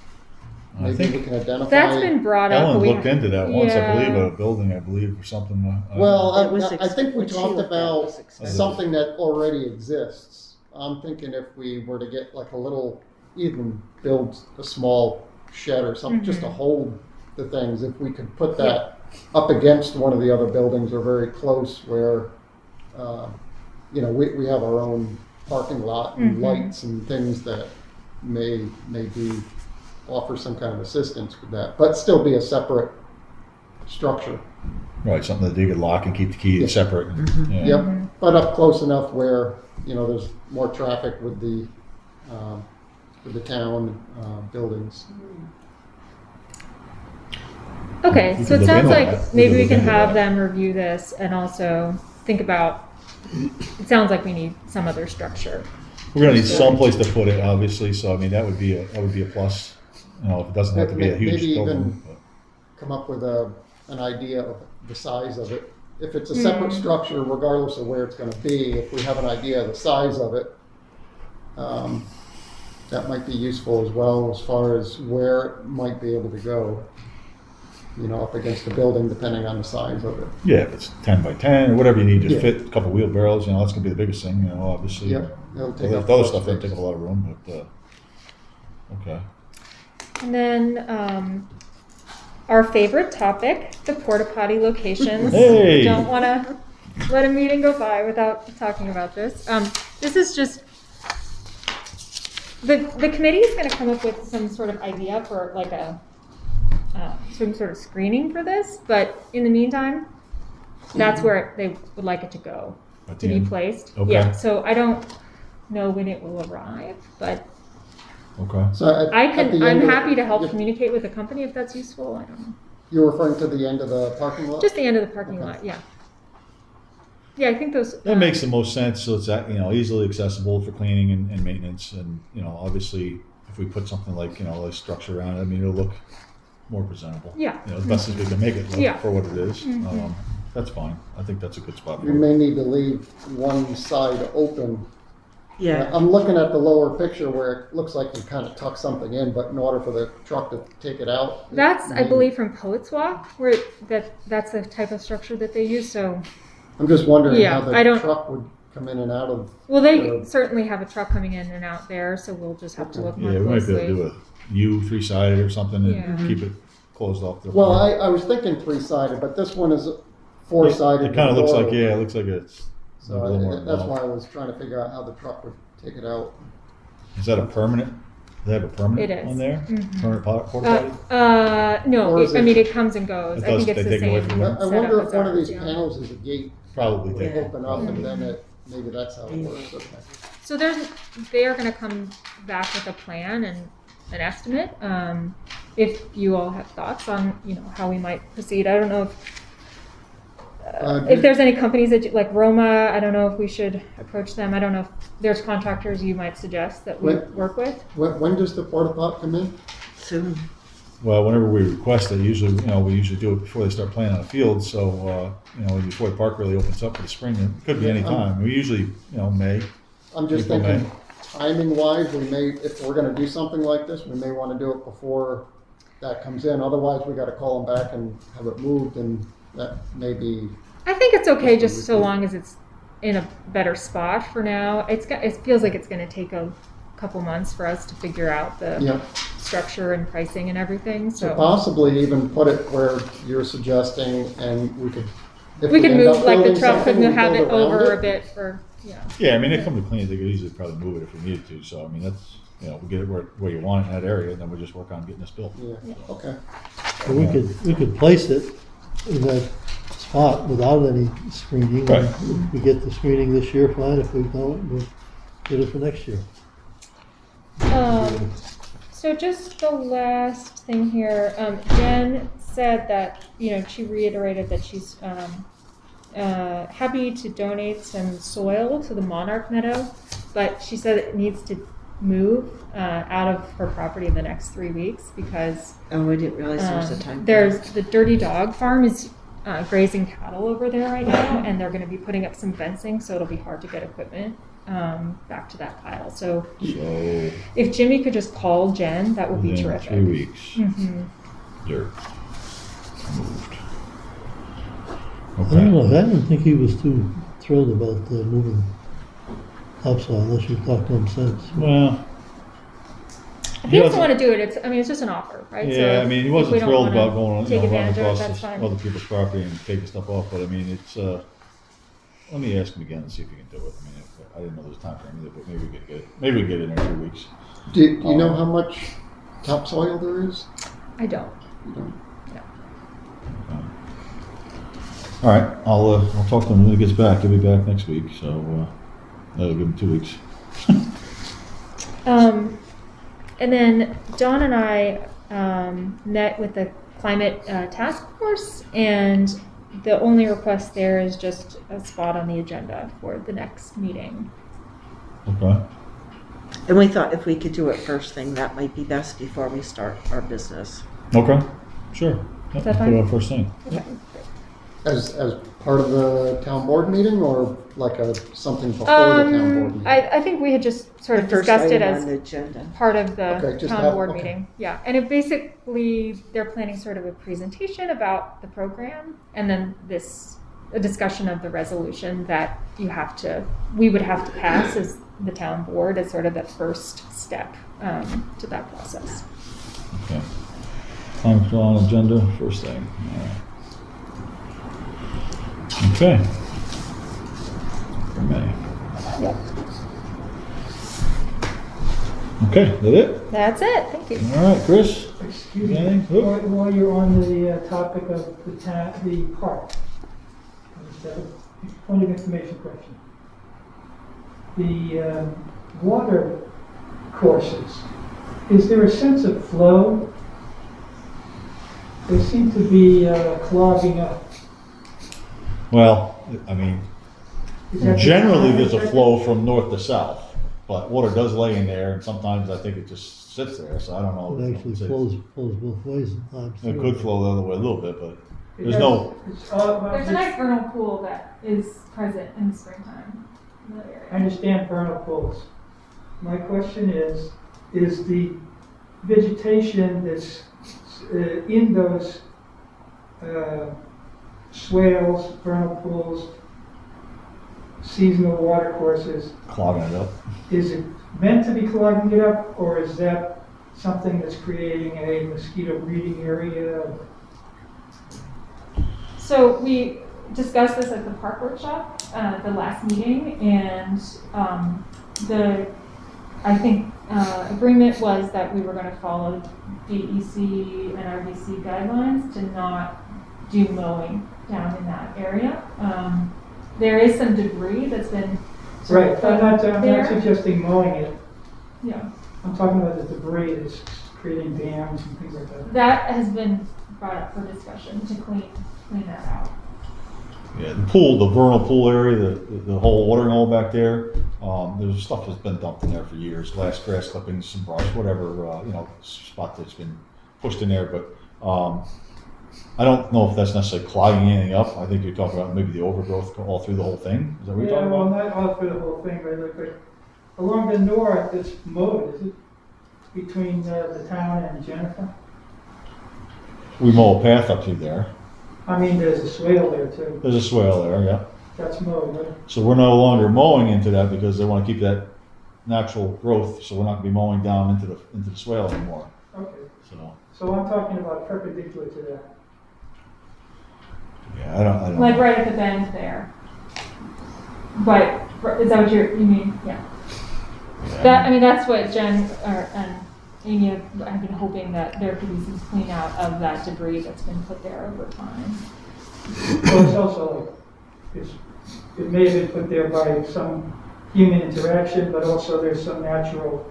I Maybe think we can identify. That's been brought up. Ellen but we looked into that once, I Yeah. believe, a building, I believe, or something. Well, It was I think we what she talked looked at about was expensive. something that already exists. I'm thinking if we were to get like a little, even build a small shed or something, just to hold the things, if we could put that up against one of the other buildings or very close where, you know, we have our own parking lot and lights and things that may be offer some kind of assistance with that, but still be a separate structure. Right, something that you could lock and keep the key Yeah. separate. Yeah. Yep, but up close enough where, you know, there's more traffic with the town buildings. Okay, We so could it look sounds into like that. We maybe could we look can into have that. them review this and also think about, it sounds like we need some other structure. We're gonna need some place to put it, obviously, so I mean, that would be a plus. You know, if it doesn't have to be a huge Maybe even building. come up with an idea of the size of it. If it's a separate structure, regardless of where it's gonna be, if we have an idea of the size of it, that might be useful as well as far as where it might be able to go. You know, up against the building, depending on the size of it. Yeah, if it's 10 by 10 or whatever you need to Yeah. fit a couple wheelbarrows, you know, that's gonna be the biggest thing, you know, obviously. Yep, it'll take The up other more stuff doesn't space. take up a lot of room, but, okay. And then our favorite topic, the porta potty locations. Hey! Don't want to let a meeting go by without talking about this. This is just the committee is going to come up with some sort of idea for like some sort of screening for this. But in the meantime, that's where they would like it to go At to the be end? placed. Okay. Yeah. So I don't know when it will arrive, but Okay. So at I'm the end of- happy to help Yep. communicate with the company if that's useful. I don't know. You're referring to the end of the parking lot? Just the end of the parking Okay. lot, yeah. Yeah, I think those. That makes the most sense, so it's, you know, easily accessible for cleaning and maintenance, and, you know, obviously, if we put something like, you know, a structure around it, I mean, it'll look more presentable. Yeah. You know, as best as we can make it look Yeah. for what it is. That's fine. I think that's a good spot for We it. may need to leave one side open. Yeah, I'm looking at the lower picture where it looks like you kind of tuck something in, but in order for the truck to take it out. That's, I maybe- believe, from Poets Walk, where that's the type of structure that they use. So, I'm just wondering Yeah, how I the don't- truck would come in and out of. well, they Uh, certainly have a truck coming in and out there, so we'll just have to look more Yeah, we might be closely. able to do a U three-sided or something Yeah. and keep it closed off. Well, I was thinking three-sided, but this one is four-sided. It kind of looks like, door. yeah, it looks like it's a little more So that's why involved. I was trying to figure out how the truck would take it out. Is that a permanent they have a permanent It is. on there? Mhm. Permanent porta potty? No, Or is I it- mean, it comes and goes. It I think does- it's they the take it away same from you? I setup wonder if as one of ours, these yeah. panels is a gate Probably. would take it. open up and Probably. then maybe that's how it works, okay. So they are gonna come back with a plan and an estimate. If you all have thoughts on, how we might proceed, I don't know if there's any companies like Roma, I don't know if we should approach them. I don't know if there's contractors you might suggest that we When- work with. When does the porta pot come in? Soon. Well, whenever we request it, usually, we usually do it before they start playing on the field, so, before the park really opens up for the spring, it could be any time. We usually, May. I'm just April, thinking, May. timing wise, if we're gonna do something like this, we may wanna do it before that comes in, otherwise we gotta call them back and have it moved, and that may be, I think it's okay just so long as it's in a better spot for now. It feels like it's going to take a couple months for us to figure out the yeah. structure and pricing and everything. So So possibly even put it where you're suggesting, and we could. if we could end up move, like the building truck could something, we have it build around over it. a bit for, Yeah, I mean, they come to clean it, they could easily probably move it if we needed to, so, I mean, that's, we get it where you want it in that area, and then we just work on getting this built. Yeah, okay. So we could place it in that spot without any screening. Right. If we get the screening this year, fine. If we don't, we'll get it for next year. So just the last thing here, Jen said that, she reiterated that she's happy to donate some soil to the Monarch Meadow, but she said it needs to move out of her property in the next 3 weeks because Oh, I didn't realize there was a time. there's the Dirty Dog Farm is grazing cattle over there right now, and they're going to be putting up some fencing, so it'll be hard to get equipment back to that pile. So So, if Jimmy could just call Jen, that would be within terrific. 3 weeks, Mhm. dirt moved. I don't know. Okay. I didn't think he was too thrilled about moving topsoil unless you've talked to him since. Well, If he doesn't want to do it, it's just an offer, right? yeah, I mean, he if wasn't we don't thrilled wanna about going, take running advantage of it, across that's fine. other people's property and taking stuff off, but I mean, it's, let me ask him again and see if he can do it. I mean, I didn't know there was time frame either, but maybe we could get it, maybe we can get it in 2 weeks. Do you know how much topsoil there is? I don't. You don't? All right, I'll talk to him when he gets back. He'll be back next week, so, that'll give him 2 weeks. And then Dawn and I met with the climate task force, and the only request there is just a spot on the agenda for the next meeting. Okay. And we thought if we could do it first thing, that might be best before we start our business. Okay, sure. Yep, Is that put it fine? on first thing. Okay. As part of the town board meeting, or like something before the town board meeting? I think we had just sort of The first discussed it item as on the agenda. part of the Okay, just town have- board okay. meeting. Yeah, and it basically, they're planning sort of a presentation about the program, and then a discussion of the resolution that we would have to pass as the town board as sort of the first step to that process. Okay. Climate control on agenda, first thing. All right. Okay. For May. Yep. Okay, is that it? That's it, thank you. All right, Chris? Excuse me, Anything? Oop. while you're on the topic of the park, just a point of information question. The water courses, is there a sense of flow? They seem to be clogging up. Well, I mean, Is that the generally design there's a effect? flow from north to south, but water does lay in there, and sometimes I think it just sits there, so I don't know. It actually flows both ways sometimes. It could flow the other way a little bit, but It there's has- no, it's all about There's a this- nice vernal pool that is present in the springtime in that I area. understand vernal pools. My question is the vegetation that's in those swales, vernal pools, seasonal water courses, clogging it up. is it meant to be clogging it up, or is that something that's creating a mosquito breeding area? So we discussed this at the park workshop, the last meeting, and the I think agreement was that we were going to follow DEC and RBC guidelines to not do mowing down in that area. There is some debris that's been sort Right, of I'm not there. suggesting mowing it. Yeah, I'm talking about the debris that's creating dams and things like that. that has been brought up for discussion to clean that out. Yeah, the pool, the vernal pool area, the whole watering hole back there, there's stuff that's been dumped in there for years, grass clippings, some brush, whatever, spot that's been pushed in there, but, I don't know if that's necessarily clogging anything up. I think you're talking about maybe the overgrowth all through the whole thing. Is that what you're Yeah, talking well, about? not all through the whole thing, but along the north, it's mowed, is it? Between the town and Jennifer? We mow a path up through there. I mean, there's a swale there too. There's a swale there, yeah. That's mowed, right? So we're no longer mowing into that because they want to keep that natural growth. So we're not going to be mowing down into the swale anymore. Okay. So So I'm talking about perpendicular to that. yeah, I don't Like know. right at the bend there. But is that what you mean? Yeah. Yeah, I mean, that's what Jen and Amy have been hoping, that there could be some clean out of that debris that's been put there over time. Well, it's also, it may have been put there by some human interaction, but also there's some natural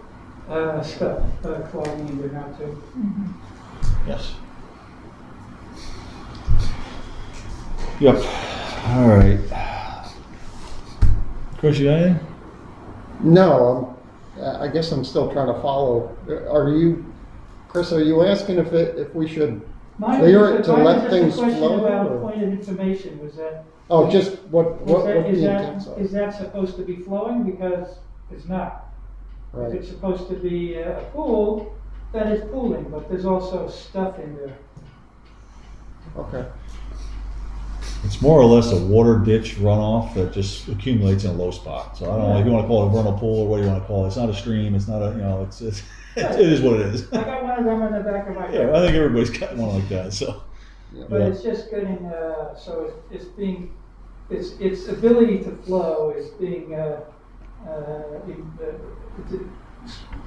stuff clogging in there now too. Yes. Yep. All right. Chris, you got anything? No, I guess I'm still trying to follow. Chris, are you asking if we should clear it to let things Mine was just a question flow? about or- point of information, was that, Oh, just what the is intents are. that supposed to be flowing? Because it's not. If Right. it's supposed to be a pool, then it's pooling, but there's also stuff in there. Okay. It's more or less a water ditch runoff that just accumulates in a low spot. So I don't know if you want to call it a vernal pool or what do you want to call it. It's not a stream. It's not a, it is what it is. I got one of them on the back of my Yeah, car. I think everybody's got one like that. So But yeah. it's just getting, so it's being, its ability to flow is being,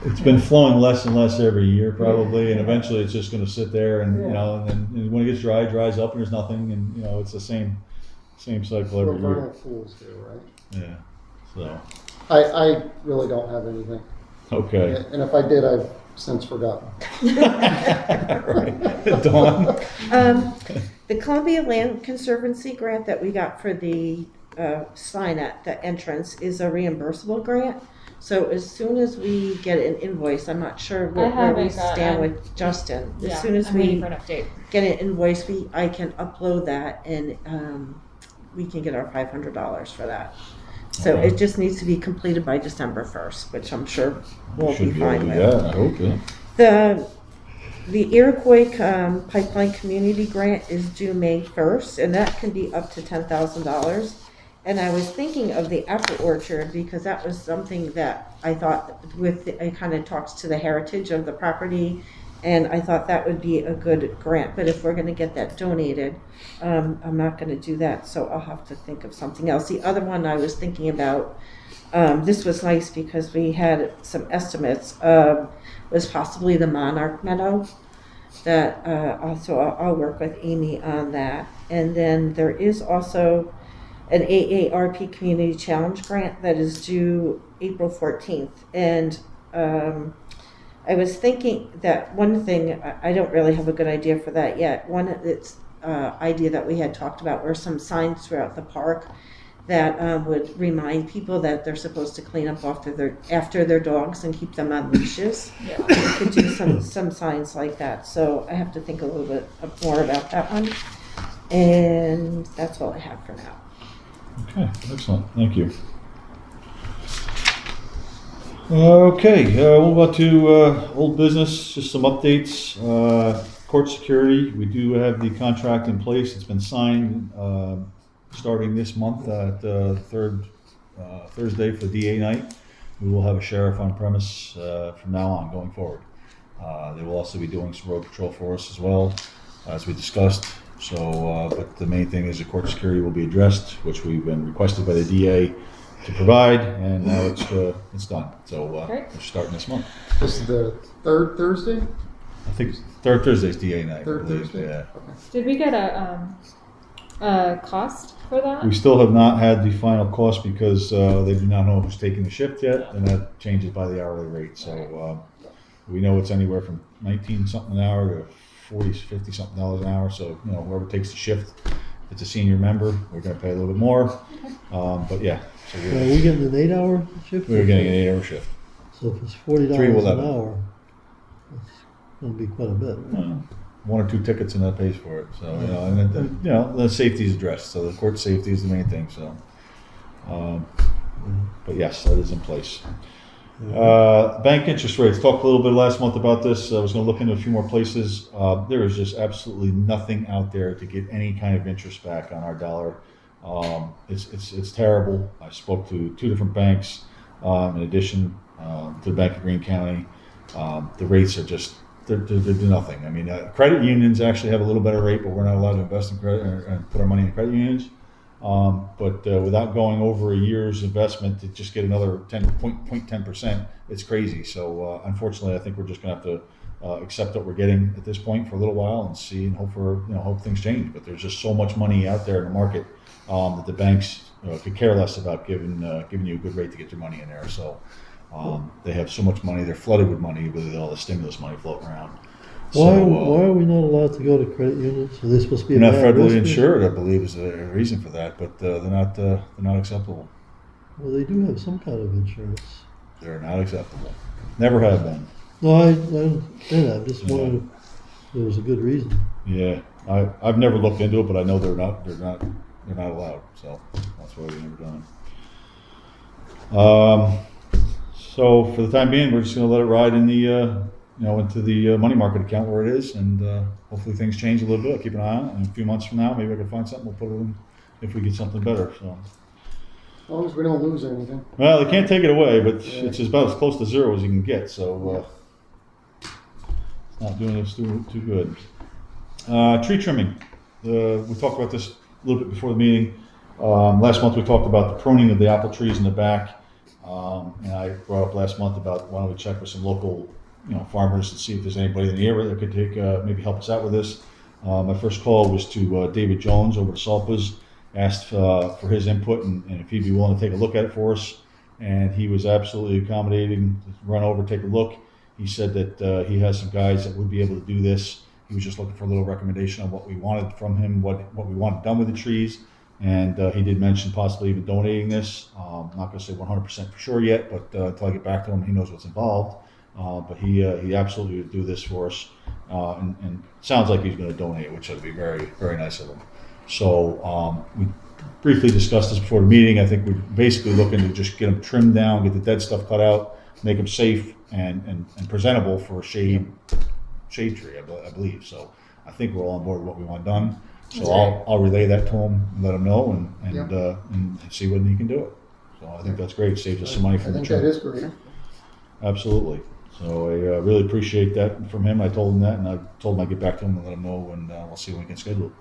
It's been flowing less and less every year probably, and eventually it's just going to sit there and Yeah. and then when it gets dry, it dries up and there's nothing, and it's the same cycle every Vernal year. pools do, right? Yeah. So I really don't have anything. okay. And if I did, I've since forgotten. Right. Dawn. The Columbia Land Conservancy grant that we got for the sign at the entrance is a reimbursable grant. So as soon as we get an invoice, I'm not sure where we haven't stand gotten- with Justin. As Yeah, soon as I'm waiting we for an update. get an invoice, I can upload that and we can get our $500 for that. So Okay. it just needs to be completed by December 1st, which I'm sure we'll Should be able fine to- with. Yeah, I hope. Yeah. The Iroquois Pipeline Community Grant is due May 1st, and that can be up to $10,000. And I was thinking of the apple orchard because that was something that I thought it kind of talks to the heritage of the property, and I thought that would be a good grant. But if we're going to get that donated, I'm not going to do that, so I'll have to think of something else. The other one I was thinking about, this was nice because we had some estimates, was possibly the Monarch Meadow. That also I'll work with Amy on that. And then there is also an AARP Community Challenge grant that is due April 14th. And I was thinking that one thing, I don't really have a good idea for that yet. One idea that we had talked about were some signs throughout the park that would remind people that they're supposed to clean up after their dogs and keep them on leashes. Yeah. We could do some signs like that. So I have to think a little bit more about that one. And that's all I have for now. Okay, excellent. Thank you. Okay, we'll go to old business, just some updates. Court security, we do have the contract in place. It's been signed starting this month at third Thursday for DA night. We will have a sheriff on premise from now on going forward. They will also be doing some road patrol for us as well, as we discussed. So, but the main thing is the court security will be addressed, which we've been requested by the DA to provide, and now it's done. So Great. we're starting this month. This is the third Thursday? I think third Thursday's DA night. I Third believe, Thursday? yeah. Okay. Did we get a cost for that? We still have not had the final cost because they do not know who's taking the shift yet, and that changes by the hourly rate. So we know it's anywhere from 19 something an hour to 40, 50 something dollars an hour. So whoever takes the shift, if it's a senior member, we're going to pay a little bit more. But yeah, so Are we getting an 8-hour shift? we're getting an 8-hour shift. So if it's $40 3 to an 11. hour, it's going to be quite a bit. Right? One or two tickets and that pays for it. So the safety is addressed. So the court safety is the main thing. So, but yes, that is in place. Bank interest rates. Talked a little bit last month about this. I was going to look into a few more places. There is just absolutely nothing out there to get any kind of interest back on our dollar. It's terrible. I spoke to 2 different banks in addition to the Bank of Greene County. The rates are just they're nothing. I mean, credit unions actually have a little better rate, but we're not allowed to invest in credit and put our money in credit unions. But without going over a year's investment to just get another 10%, it's crazy. So unfortunately, I think we're just going to have to accept what we're getting at this point for a little while and see and hope things change. But there's just so much money out there in the market that the banks could care less about giving you a good rate to get your money in there. So they have so much money; they're flooded with money with all the stimulus money floating around. Why are we not allowed to go to credit unions? Are they supposed to be? They're not bad federally business? insured, I believe, is a reason for that. But they're not acceptable. Well, they do have some kind of insurance. They're not acceptable. Never have been. No, I understand that. I'm just wondering if there was a good reason. Yeah, I've never looked into it, but I know they're not allowed. So that's why we've never done it. So for the time being, we're just going to let it ride in the into the money market account where it is, and hopefully things change a little bit. I'll keep an eye on it. And a few months from now, maybe I can find something. We'll put it in if we get something better. So As long as we don't lose anything. well, they can't take it away, but it's about as close to zero as you can get. So it's not doing us too good. Tree trimming. We talked about this a little bit before the meeting. Last month we talked about the pruning of the apple trees in the back, and I brought up last month about why don't we check with some local, farmers and see if there's anybody in the area that could take maybe help us out with this. My first call was to David Jones over at Salpas, asked for his input and if he'd be willing to take a look at it for us, and he was absolutely accommodating. Run over, take a look. He said that he has some guys that would be able to do this. He was just looking for a little recommendation on what we wanted from him, what we wanted done with the trees. And he did mention possibly even donating this. I'm not going to say 100% for sure yet, but until I get back to him, he knows what's involved. But he absolutely would do this for us. And it sounds like he's going to donate, which would be very, very nice of him. So we briefly discussed this before the meeting. I think we're basically looking to just get them trimmed down, get the dead stuff cut out, make them safe and presentable for a shade tree, I believe. So I think we're all on board with what we want done. So I'll relay that to him and let him know and see when he can do it. So I think that's great. Saves us some money from the trip. I think that is great. Absolutely. So I really appreciate that from him. I told him that, and I told him I'd get back to him and let him know, and we'll see when we can schedule it.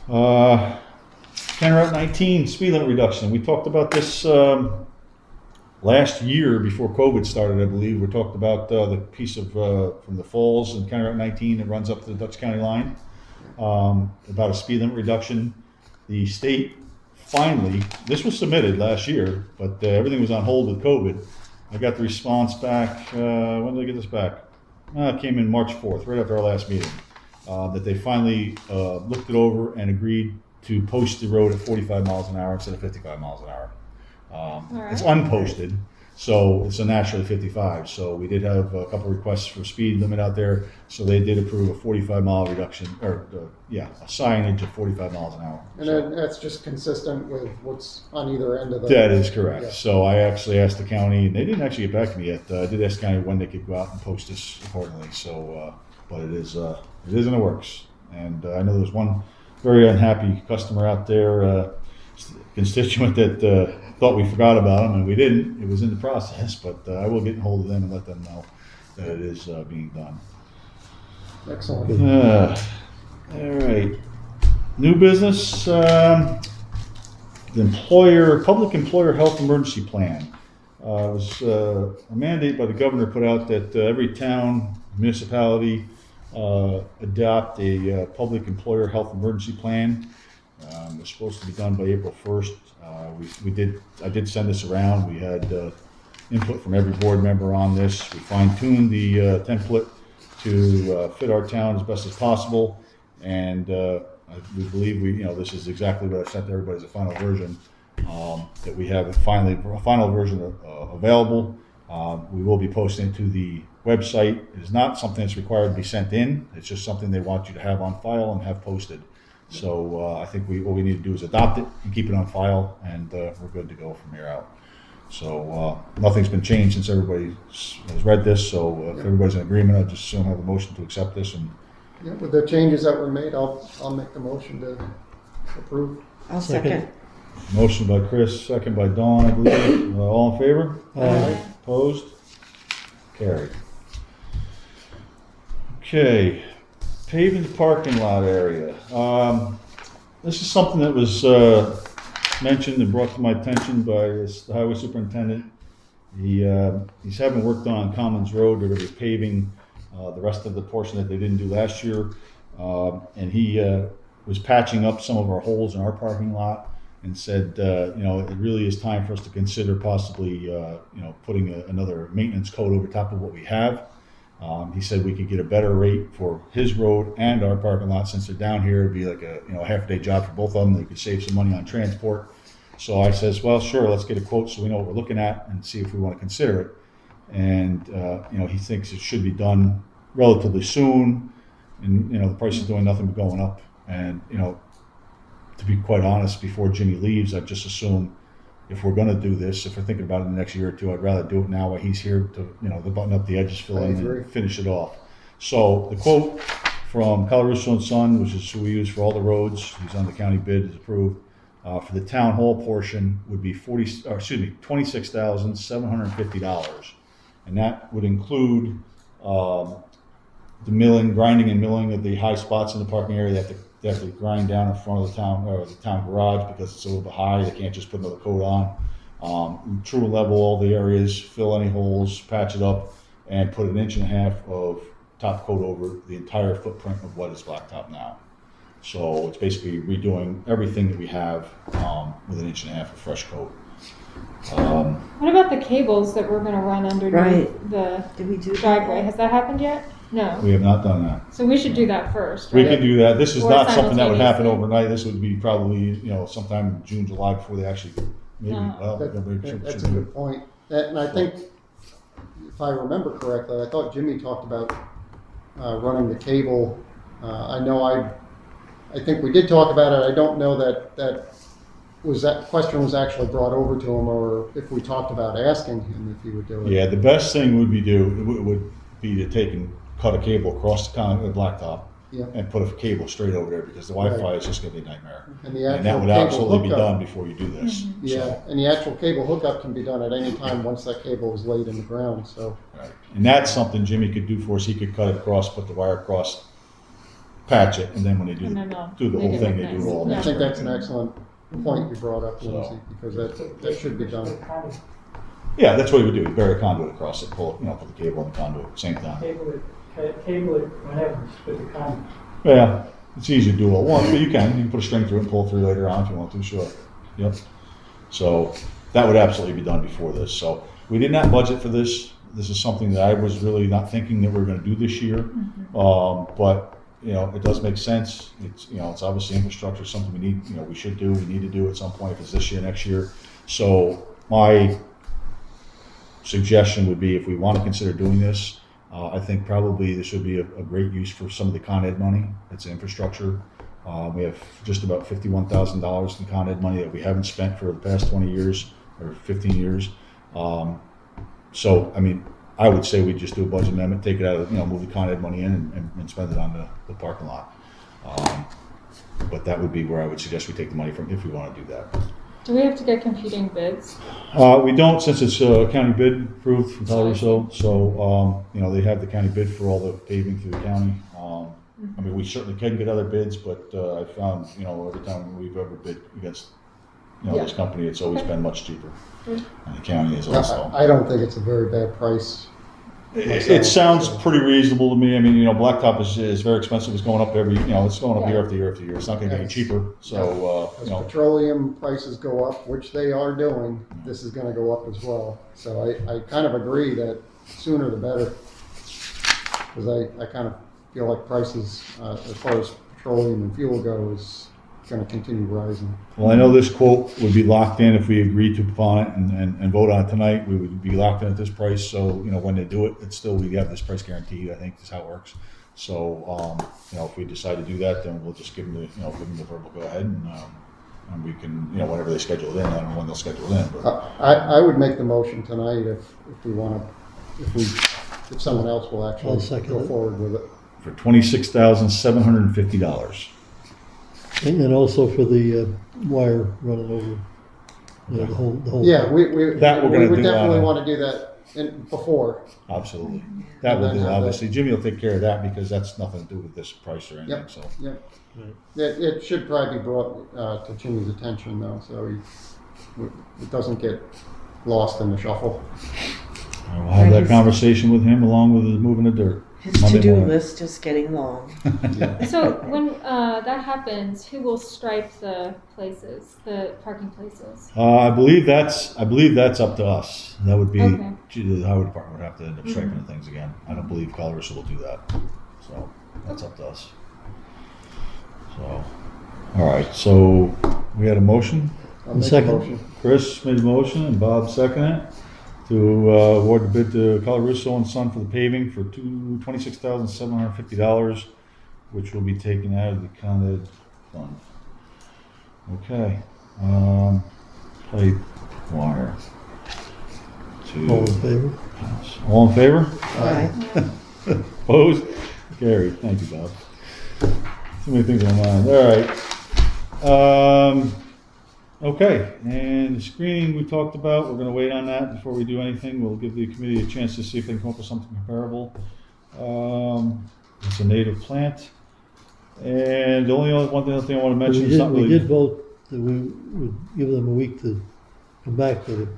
County Route 19 speed limit reduction. We talked about this last year before COVID started, I believe. We talked about the piece of from the falls and County Route 19 that runs up to the Dutch County line. About a speed limit reduction. The state finally, this was submitted last year, but everything was on hold with COVID. I got the response back, when did I get this back? It came in March 4th, right after our last meeting, that they finally looked it over and agreed to post the road at 45 miles an hour instead of 55 miles an hour. It's unposted, so it's a naturally 55. So we did have a couple of requests for speed limit out there. So they did approve a 45 mile reduction, or a signage of 45 miles an hour. And then that's just consistent with what's on either end of the. That is correct. Yeah. So I actually asked the county, and they didn't actually get back to me yet. I did ask the county when they could go out and post this accordingly. So, but it is in the works. And I know there's one very unhappy customer out there, constituent that thought we forgot about him, and we didn't. It was in the process, but I will get in hold of them and let them know that it is being done. Excellent. All right. New business. public employer health emergency plan. It was a mandate by the governor put out that every town, municipality adopt a public employer health emergency plan. It's supposed to be done by April 1st. I did send this around. We had input from every board member on this. We fine-tuned the template to fit our town as best as possible, and we believe this is exactly what I sent to everybody as a final version. That we have a final version available. We will be posting it to the website. It is not something that's required to be sent in. It's just something they want you to have on file and have posted. So I think what we need to do is adopt it and keep it on file, and we're good to go from here out. So nothing's been changed since everybody has read this. So if everybody's in agreement, I'll just assume have a motion to accept this. And Yeah, with the changes that were made, I'll make the motion to approve. I'll second. motion by Chris, second by Dawn, I believe. All in favor? Aye. Opposed? Carried. Okay, paving the parking lot area. This is something that was mentioned and brought to my attention by the highway superintendent. He's having work done on Commons Road. They're going to be paving the rest of the portion that they didn't do last year. And he was patching up some of our holes in our parking lot and said, it really is time for us to consider possibly, putting another maintenance coat over top of what we have. He said we could get a better rate for his road and our parking lot since they're down here. It'd be like a half a day job for both of them. They could save some money on transport. So I says, well, sure, let's get a quote so we know what we're looking at and see if we want to consider it. And he thinks it should be done relatively soon. And the price is doing nothing but going up. And to be quite honest, before Jimmy leaves, I just assume if we're going to do this, if we're thinking about it in the next year or two, I'd rather do it now while he's here to to button up the edges, fill in, and finish it off. So the quote from Calarusso and Son, which is who we use for all the roads, he's on the county bid, is approved. For the town hall portion would be $26,750, and that would include the grinding and milling of the high spots in the parking area. They have to grind down in front of the town or the town garage because it's a little bit high. They can't just put another coat on. True level all the areas, fill any holes, patch it up, and put 1.5 inches of top coat over the entire footprint of what is blacktop now. So it's basically redoing everything that we have with 1.5 inches of fresh coat. What about the cables that we're going to run underneath the Did we do driveway? that? Has that happened yet? No. We have not done that. So we should do that first, We right? could do that. This is Or not something that would happen simultaneously. overnight. This would be probably, sometime in June, July before they actually, maybe, That's a good point. And I think, if I remember correctly, I thought Jimmy talked about running the cable. I think we did talk about it. I don't know that question was actually brought over to him, or if we talked about asking him if he would do it. Yeah, the best thing would be would be to take and cut a cable across the blacktop Yeah. and put a cable straight over there because the Wi-Fi is just going to be a nightmare. And the And that actual would cable absolutely be hookup, done before you do this. yeah, and the actual cable hookup can be done at any time once that cable is laid in the ground. So Right. And that's something Jimmy could do for us. He could cut it across, put the wire across, patch it, and then when they do And then they'll the make whole it thing, look they do nice. it all. Yeah. I think that's an excellent point you brought up, So- Lindsay, because that should be done. Yeah, that's what he would do. He'd bury a conduit across it, put the cable in the conduit, same time. Cable it whenever, with the conduit. Yeah, it's easy to do all at once, but you can put a string through it and pull it through later on if you want to, sure. Yep. So that would absolutely be done before this. So we did not budget for this. This is something that I was really not thinking that we were going to do this year. But it does make sense. It's obviously infrastructure, something we need, we should do, we need to do at some point if it's this year, next year. So my suggestion would be if we want to consider doing this, I think probably this would be a great use for some of the Con Ed money. It's infrastructure. We have just about $51,000 in Con Ed money that we haven't spent for the past 20 years or 15 years. So, I would say we just do a budget amendment, take it out of, move the Con Ed money in and spend it on the parking lot. But that would be where I would suggest we take the money from if we want to do that. Do we have to get competing bids? We don't, since it's county bid approved from Calarusso. So, they have the county bid for all the paving through the county. We certainly can get other bids, but I found, every time we've ever bid against, this company, it's always been much cheaper. And the county is also. I don't think it's a very bad price. It sounds pretty reasonable to me. I mean, blacktop is very expensive. It's going up it's going up year after year after year. It's not going to get any cheaper. So, As petroleum prices go up, which they are doing, this is going to go up as well. So I kind of agree that sooner the better. Because I kind of feel like prices, as far as petroleum and fuel go, is going to continue rising. well, I know this quote would be locked in if we agreed to upon it and vote on it tonight. We would be locked in at this price. So, when they do it, it's still, we have this price guaranteed, I think is how it works. So, if we decide to do that, then we'll just give them the verbal go ahead and we can, whenever they schedule it in, I don't know when they'll schedule it in. But I would make the motion tonight if we want to, if someone else will I'll actually second go it. forward with it. for $26,750. And also for the wire running over, the whole. Yeah, we That we're gonna would do definitely on a- want to do that before. Absolutely. That will And do, then have obviously. Jimmy will take care of that because that's nothing to do with this price or anything, Yep. so. Yep. It should probably be brought to Jimmy's attention though, so it doesn't get lost in the shuffle. I will have that conversation with him along with the moving the dirt. His Monday to-do morning. list is getting long. So when that happens, who will stripe the places, the parking places? I believe that's up to us. That would be, Okay. the highway department would have to end up striping the things again. I don't believe Colorado will do that. So, that's up to us. So, all right, so we had a motion. I'll make a Second. motion. Chris made a motion and Bob seconded it to award the bid to Colarusso and Son for the paving for $26,750, which will be taken out of the Con Ed fund. Okay, pipe wire. All in favor? All in favor? Aye. Opposed? Carried. Thank you, Bob. Too many things on my mind. All right. Okay, and the screening we talked about, we're gonna wait on that before we do anything. We'll give the committee a chance to see if they can come up with something comparable. It's a native plant. And the only other one thing I wanna mention is not We really. did vote that we would give them a week to come back with it.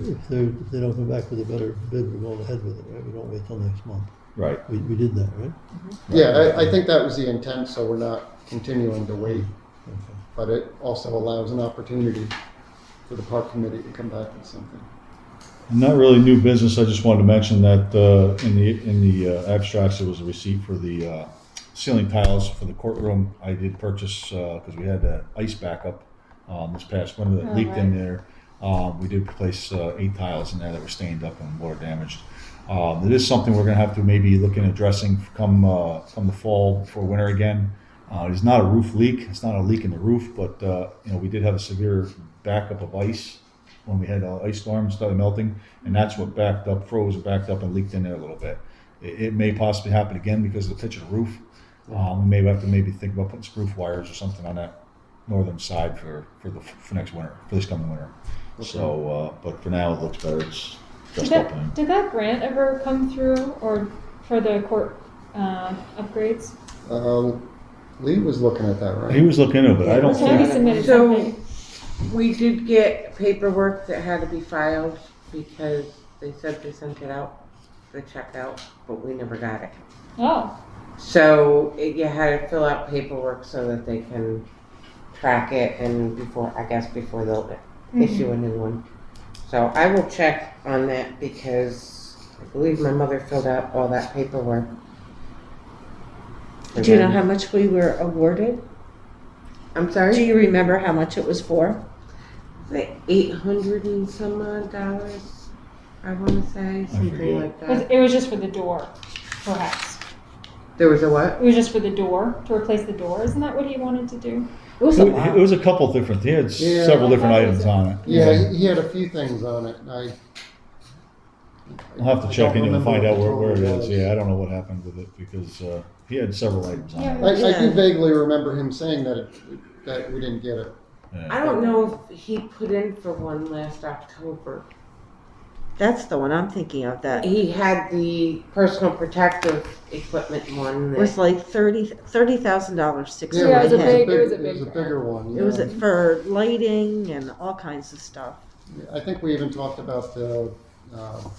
If they don't come back with a better bid, we're going ahead with it, right? We don't wait till next month. Right. We did that, right? Yeah, I think that was the intent, so we're not continuing to wait. But it also allows an opportunity for the park committee to come back with something. Not really new business, I just wanted to mention that in the abstracts, there was a receipt for the ceiling tiles for the courtroom. I did purchase, because we had ice backup this past winter that leaked in there. We did place 8 tiles in there that were stained up and water damaged. It is something we're gonna have to maybe look into addressing come the fall before winter again. It's not a roof leak. It's not a leak in the roof, but we did have a severe backup of ice when we had ice storms started melting, and that's what froze and backed up and leaked in there a little bit. It may possibly happen again because of the pitch of the roof. We may have to think about putting spruce wires or something on that northern side for next winter, for this coming winter. Okay. So, but for now it looks better. It's just Did opening. that grant ever come through, or for the court upgrades? Lee was looking at that, He right? was looking into it, but I don't So he think. submitted So- something. We did get paperwork that had to be filed because they said they sent it out, the check out, but we never got it. Oh, So you had to fill out paperwork so that they can track it and before they'll issue a new one. So I will check on that because I believe my mother filled out all that paperwork. Do you know how much we were awarded? I'm Do sorry? you remember how much it was for? The $800 and some odd dollars, I wanna say, something forget. like that. it was just for the door, perhaps. There was a what? It was just for the door, to replace the door. Isn't that what he wanted to do? It was a lot. It was a couple different. He had Yeah. several different I thought it items was on it. Yeah, he had a few things on it. I'll have to check don't in and find remember out what where it total is. was. Yeah, I don't know what happened with it because he had several items on Yeah. it. I do vaguely remember him saying that we didn't get it. Yeah. I don't know if he put in for one last October. That's the one I'm thinking of. That He had the personal protective equipment one. was That, like $30,000 sticks Yeah, in it my was a head. big- it was a It was a big bigger one. It was yeah. for lighting and all kinds of stuff. I think we even talked about the,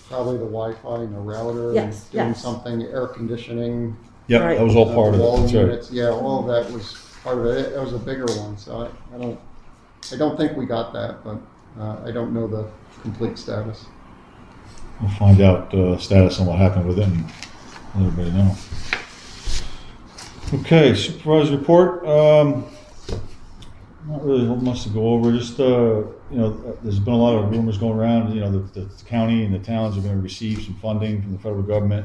probably the Wi-Fi and the router. Yes, and doing yes. something, air conditioning. Yep, Right. that was all part of it, wall that's right. units. Yeah, all of that was part of it. It was a bigger one, so I don't think we got that, but I don't know the complete status. We'll find out status on what happened with it and let everybody know. Okay, supervisor report. Not really much to go over. Just there's been a lot of rumors going around. The county and the towns are going to receive some funding from the federal government.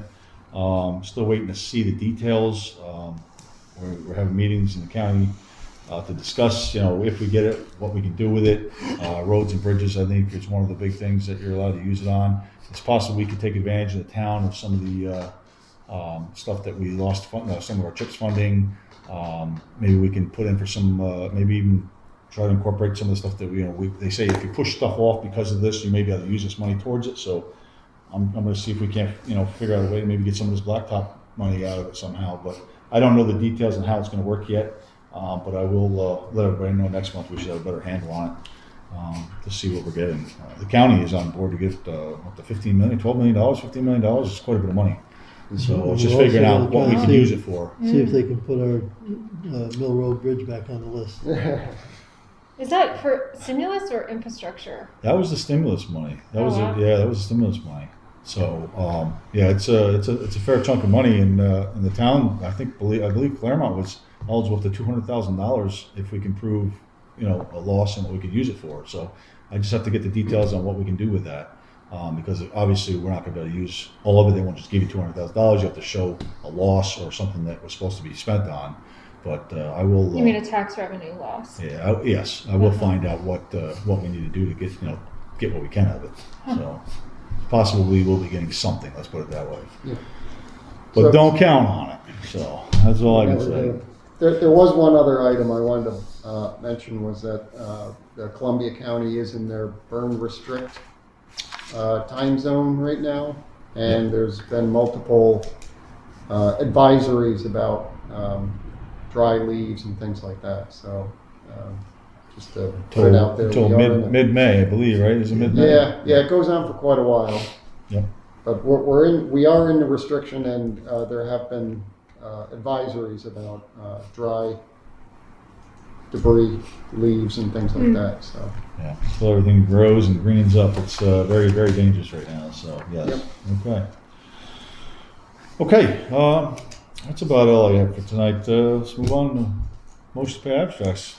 Still waiting to see the details. We're having meetings in the county to discuss, if we get it, what we can do with it. Roads and bridges, I think, is one of the big things that you're allowed to use it on. It's possible we could take advantage of the town of some of the stuff that we lost, some of our CHIPS funding. Maybe we can put in for some, maybe even try to incorporate some of the stuff that they say if you push stuff off because of this, you may be able to use this money towards it. So I'm going to see if we can't, figure out a way to maybe get some of this blacktop money out of it somehow. But I don't know the details on how it's going to work yet. But I will let everybody know next month. We should have a better handle on it to see what we're getting. The county is on board to get up to $15 million, $12 million, $15 million. It's quite a bit of money. So it's just We're figuring also out what we gonna can see- use it for. See if they can put our Mill Road Bridge back on the list. Is that for stimulus or infrastructure? That was the stimulus money. That Oh, was wow. that was the stimulus money. So it's a fair chunk of money, and in the town, I believe Claremont was eligible for $200,000 if we can prove a loss and what we could use it for. So I just have to get the details on what we can do with that, because obviously we're not going to be able to use all of it. They won't just give you $200,000. You have to show a loss or something that was supposed to be spent on. But I will. You mean a tax revenue loss? Yeah. Yes, I will find out what we need to do to get what we can out of it. So possibly we'll be getting something. Let's put it that way. Yeah. But So- don't count on it. So that's all I can say. There was one other item I wanted to mention was that the Columbia County is in their burn restrict time zone right now, and there's been multiple advisories about dry leaves and things like that. So just to put it out there. Until we are in mid-May, I believe, right? Is it mid-May? Yeah, it goes on for quite a while. Yep. But we are in the restriction, and there have been advisories about dry debris, leaves, and things like that. So Yeah. So everything grows and greens up. It's very, very dangerous right now. So yes. Yep. Okay. That's about all I have for tonight. Let's move on to motion to pay abstracts.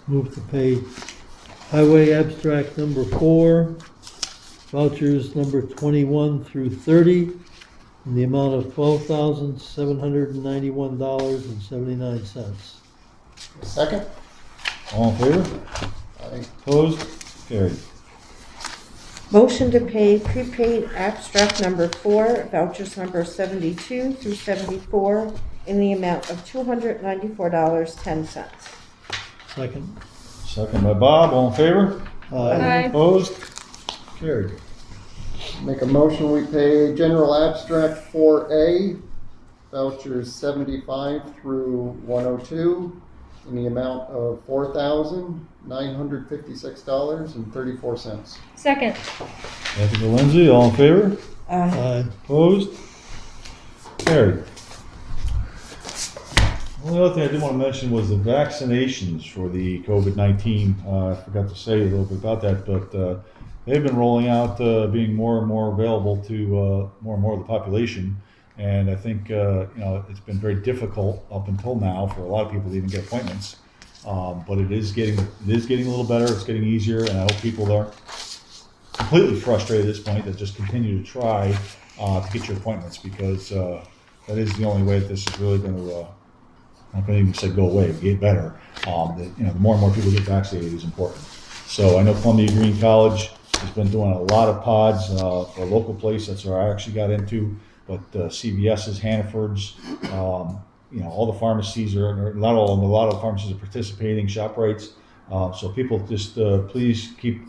Move to pay highway abstract number 4, vouchers number 21 through 30, in the amount of $12,791.79. second, All in favor? Opposed? Carried. Motion to pay prepaid abstract number 4, vouchers number 72 through 74, in the amount of $294.10. Second. Second by Bob. All in favor? Aye. Opposed? Carried. make a motion. We pay general abstract 4A, vouchers 75 through 102, in the amount of $4,956.34. Second. Second by Lindsay. All in favor? Aye. Opposed? Carried. The only other thing I did want to mention was the vaccinations for the COVID-19. I forgot to say a little bit about that, but they've been rolling out, being more and more available to more and more of the population. And I think it's been very difficult up until now for a lot of people to even get appointments. But it is getting a little better. It's getting easier, and I hope people aren't completely frustrated at this point. That just continue to try to get your appointments, because that is the only way that this is really going to. I'm not going to even say go away, get better. The more and more people get vaccinated is important. So I know Columbia Green College has been doing a lot of pods for a local place. That's where I actually got into. But CVS's, Hannaford's, all the pharmacies are not all, a lot of the pharmacies are participating. ShopRite's, So people just please keep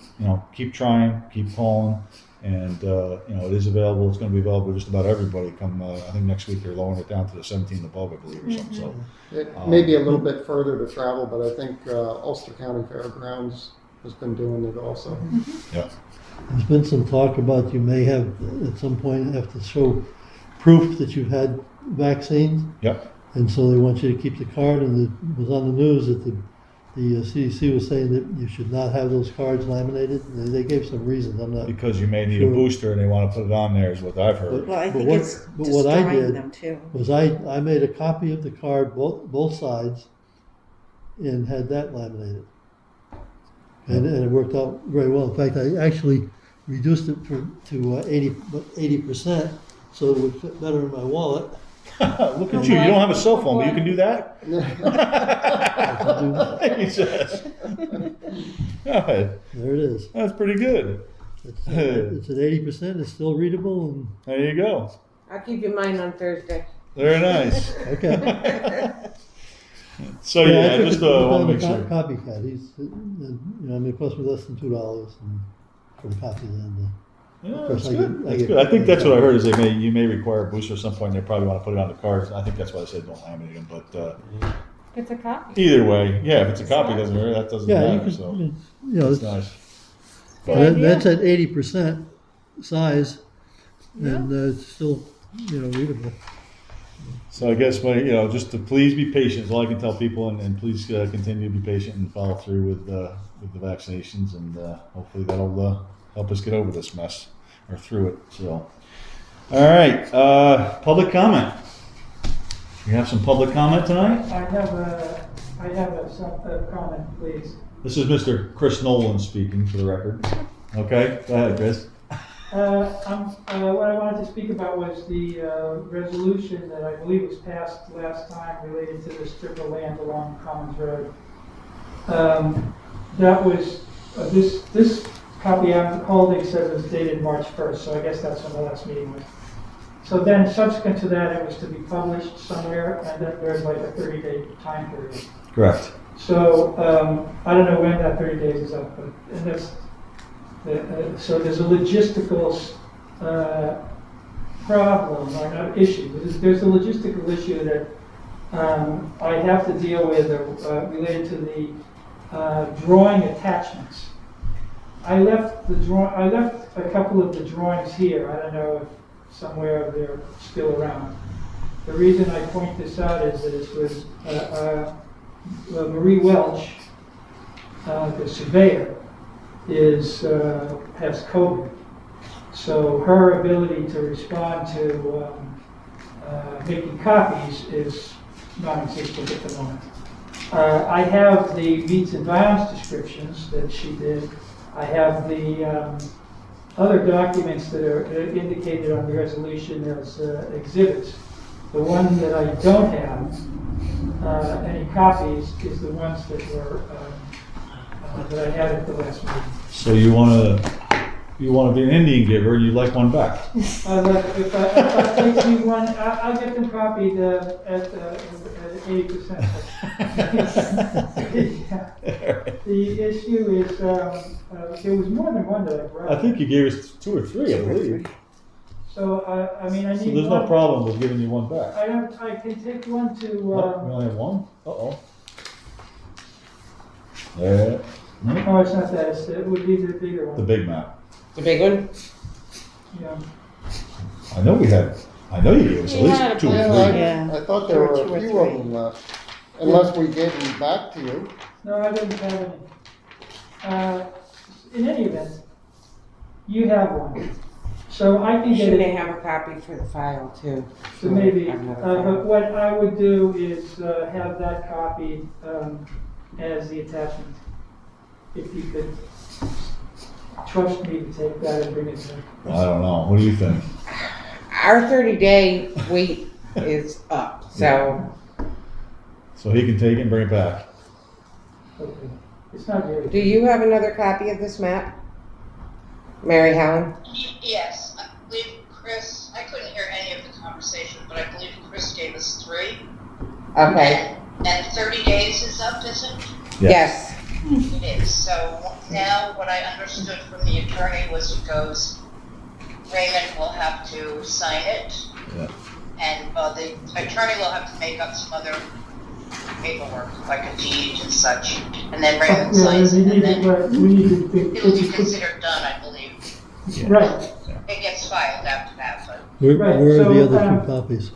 trying, keep calling, and it is available. It's going to be available to just about everybody. Come I think next week they're lowering it down to the 17 above, I believe, or something. So It may be a little bit further to travel, but I think Ulster County Fairgrounds has been doing it also. yeah. There's been some talk about you may have, at some point, have to show proof that you've had vaccines. Yep. And so they want you to keep the card, and it was on the news that the CDC was saying that you should not have those cards laminated. They gave some reasons, I'm not. Because you may need Sure. a booster and they want to put it on there, is what I've heard. Well, I But think what- it's but what I destroying did them too. Was I made a copy of the card, both sides, and had that laminated. And it worked out very well. In fact, I actually reduced it to 80%, so it would fit better in my wallet. Look at you. You don't have a cell phone, but you can do that? He says. Go ahead. There it is. That's pretty good. It's at 80%, it's still readable, and, There you go. I'll keep you mine on Thursday. Very nice. okay. So I yeah, took just it to want to make the sure. Copycat, it cost me less than $2 for the copy then. Yeah, course, that's I good. get- I That's get- good. I think that's what I heard is you may require a booster at some point. And they probably want to put it on the cards. I think that's why I said don't laminate them. But It's a copy. either way, yeah, if it's a copy, doesn't matter. That doesn't Yeah, you matter. could, So it's, it's nice. that's at 80% size, and it's still, readable. So I guess just to please be patient is all I can tell people, and please continue to be patient and follow through with the vaccinations, and hopefully that'll help us get over this mess or through it. So, all right, public comment. We have some public comment tonight. I have a comment, please. This is Mr. Chris Nolan speaking, for the record. Okay, go ahead, Chris. What I wanted to speak about was the resolution that I believe was passed last time related to the strip of land along Commons Road. That was, this copy I'm holding says it's dated March 1st, so I guess that's when the last meeting was. So then subsequent to that, it was to be published somewhere, and then there's like a 30-day time period. Correct. So I don't know when that 30 days is up, but so there's a logistical problem, or not issue. There's a logistical issue that I have to deal with related to the drawing attachments. I left a couple of the drawings here. I don't know if somewhere they're still around. The reason I point this out is that it was Marie Welch, the surveyor, has COVID. So her ability to respond to making copies is non-existent at the moment. I have the meets and bounds descriptions that she did. I have the other documents that are indicated on the resolution as exhibits. The one that I don't have any copies is the ones that were that I had at the last meeting. So you want to be an Indian giver, and you'd like one back. If that takes me one, I'll get them copied at 80%. The issue is, there was more than one that I brought. I think you gave us 2 or 3, I believe. So, I mean, I So need there's one. no problem with giving you one back. I can take one to, We only have one? Uh-oh. There. no, it's not that, it would be the bigger The one. big map. The big one? Yeah. I know you gave us at We had least 2 or a 3. bunch. Yeah. I thought there were Two a or few three. of them left, unless we gave them back to you. No, I didn't have any. In any event, you have one. So I can get Should it. they have a copy for the file too? So maybe, Have another but file. what I would do is have that copied as the attachment. If you could trust me to take that and bring it to. I don't know. What do you think? Our 30-day wait is up, so So he can take it and bring it back. Okay. It's not very. do you have another copy of this map? Mary Helen? Yes, I believe Chris, I couldn't hear any of the conversation, but I believe Chris gave us 3. Okay, And 30 days is up, is it? yes. It is. So now what I understood from the attorney was it goes, Raymond will have to sign it. Yeah. And the attorney will have to make up some other paperwork, like a deed and such. And then Raymond Yeah, signs we it, and need then to, we need to. it'll be considered done, I believe. Right, It gets filed after that, but Where, Right, where are so, the other um, two copies?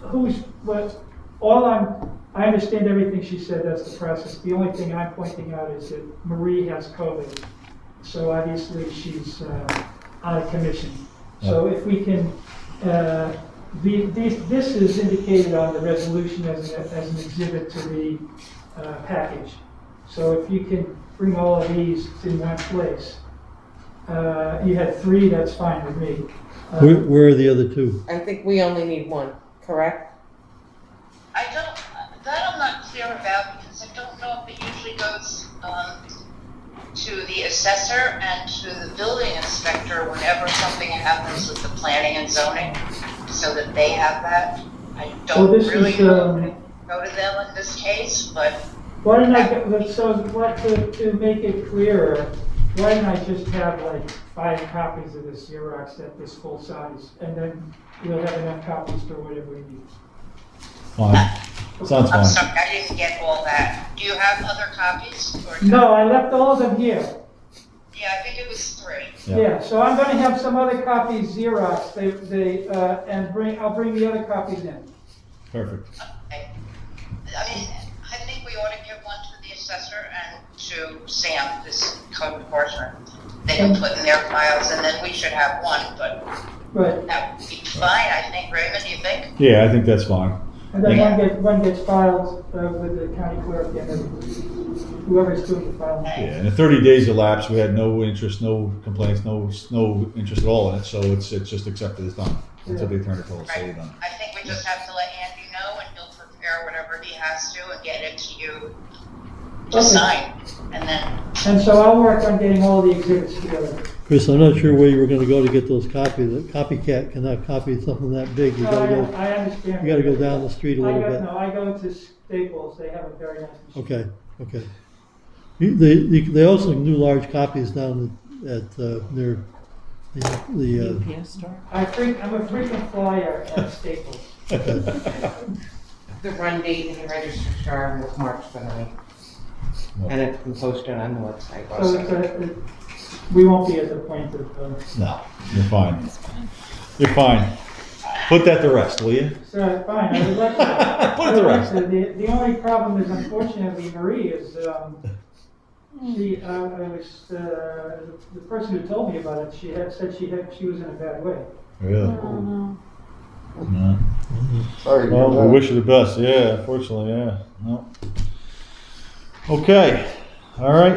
I understand everything she said, that's the process. The only thing I'm pointing out is that Marie has COVID. So obviously she's out of commission. So if we can, this is indicated on the resolution as an exhibit to the package. So if you can bring all of these in one place. You had 3, that's fine with me. Where are the other two? I think we only need one, correct? that I'm not clear about because I don't know if it usually goes to the assessor and to the building inspector whenever something happens with the planning and zoning, so that they have that. I don't Well, this really is, know if it go to them in this case, but Why don't I to make it clearer, why don't I just have like 5 copies of this Xerox at this full size, and then we'll have enough copies for whatever we need. Fine. Sounds I'm fine. sorry, I didn't get all that. Do you have other copies? Or No, I left all of them here. Yeah, I think it was 3. Yeah. Yeah, so I'm gonna have some other copies Xerox, I'll bring the other copies in. Perfect. Okay. I mean, I think we ought to give one to the assessor and to Sam, this code enforcement. They can put in their files, and then we should have one, but Right, that would be fine, I think. Raymond, do you think? Yeah, I think that's fine. and then Yeah. one gets filed with the county clerk and whoever's doing the filing. Yeah, and the 30 days elapsed, we had no interest, no complaints, no interest at all in it, so it's just accepted as done. Until the attorney told us, so we're Right. done. I think we just have to let Andy know, and he'll prepare whatever he has to and get it to you to Okay. sign. And then, And so I'll work on getting all the exhibits together. Chris, I'm not sure where you were gonna go to get those copies. The copycat cannot copy something that big. You gotta go, I understand. you gotta go down the street a little bit. No, I go to Staples, they have a very nice machine. Okay, okay. They also do large copies down at, near the, UPS store. I'm a frequent flyer at Staples. The run date in the register star was March the 9th. And it's been posted on the website So also. we won't be at the point of, No, you're fine. You're fine. Put that to rest, will you? so fine, I would like to. Put it to rest. The only problem is unfortunately Marie is, she, the person who told me about it, she was in a bad way. Really? no. No. Sorry. to Well, hear we that. wish you the best, yeah, unfortunately, yeah. No. Okay, all right,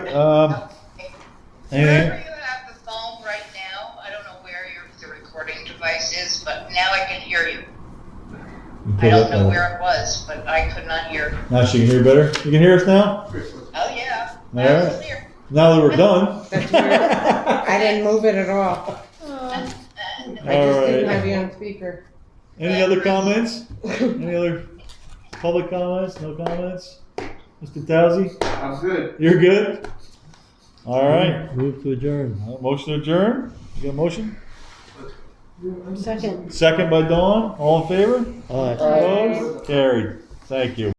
anything? wherever you have the phone right now, I don't know where the recording device is, but now I can hear you. I don't know where it was, but I could not hear. Now she can hear better? You can hear us now? Oh, yeah. All That was right. clear. Now that we're done? That's weird. I didn't move it at all. I just didn't have you on speaker. Any other comments? Any other public comments? No comments? Mr. Towsey? I'm good. You're good? All right. move to adjourn. Motion to adjourn? You got a motion? Second. Second by Dawn. All in favor? Aye. Opposed? Carried. Thank you.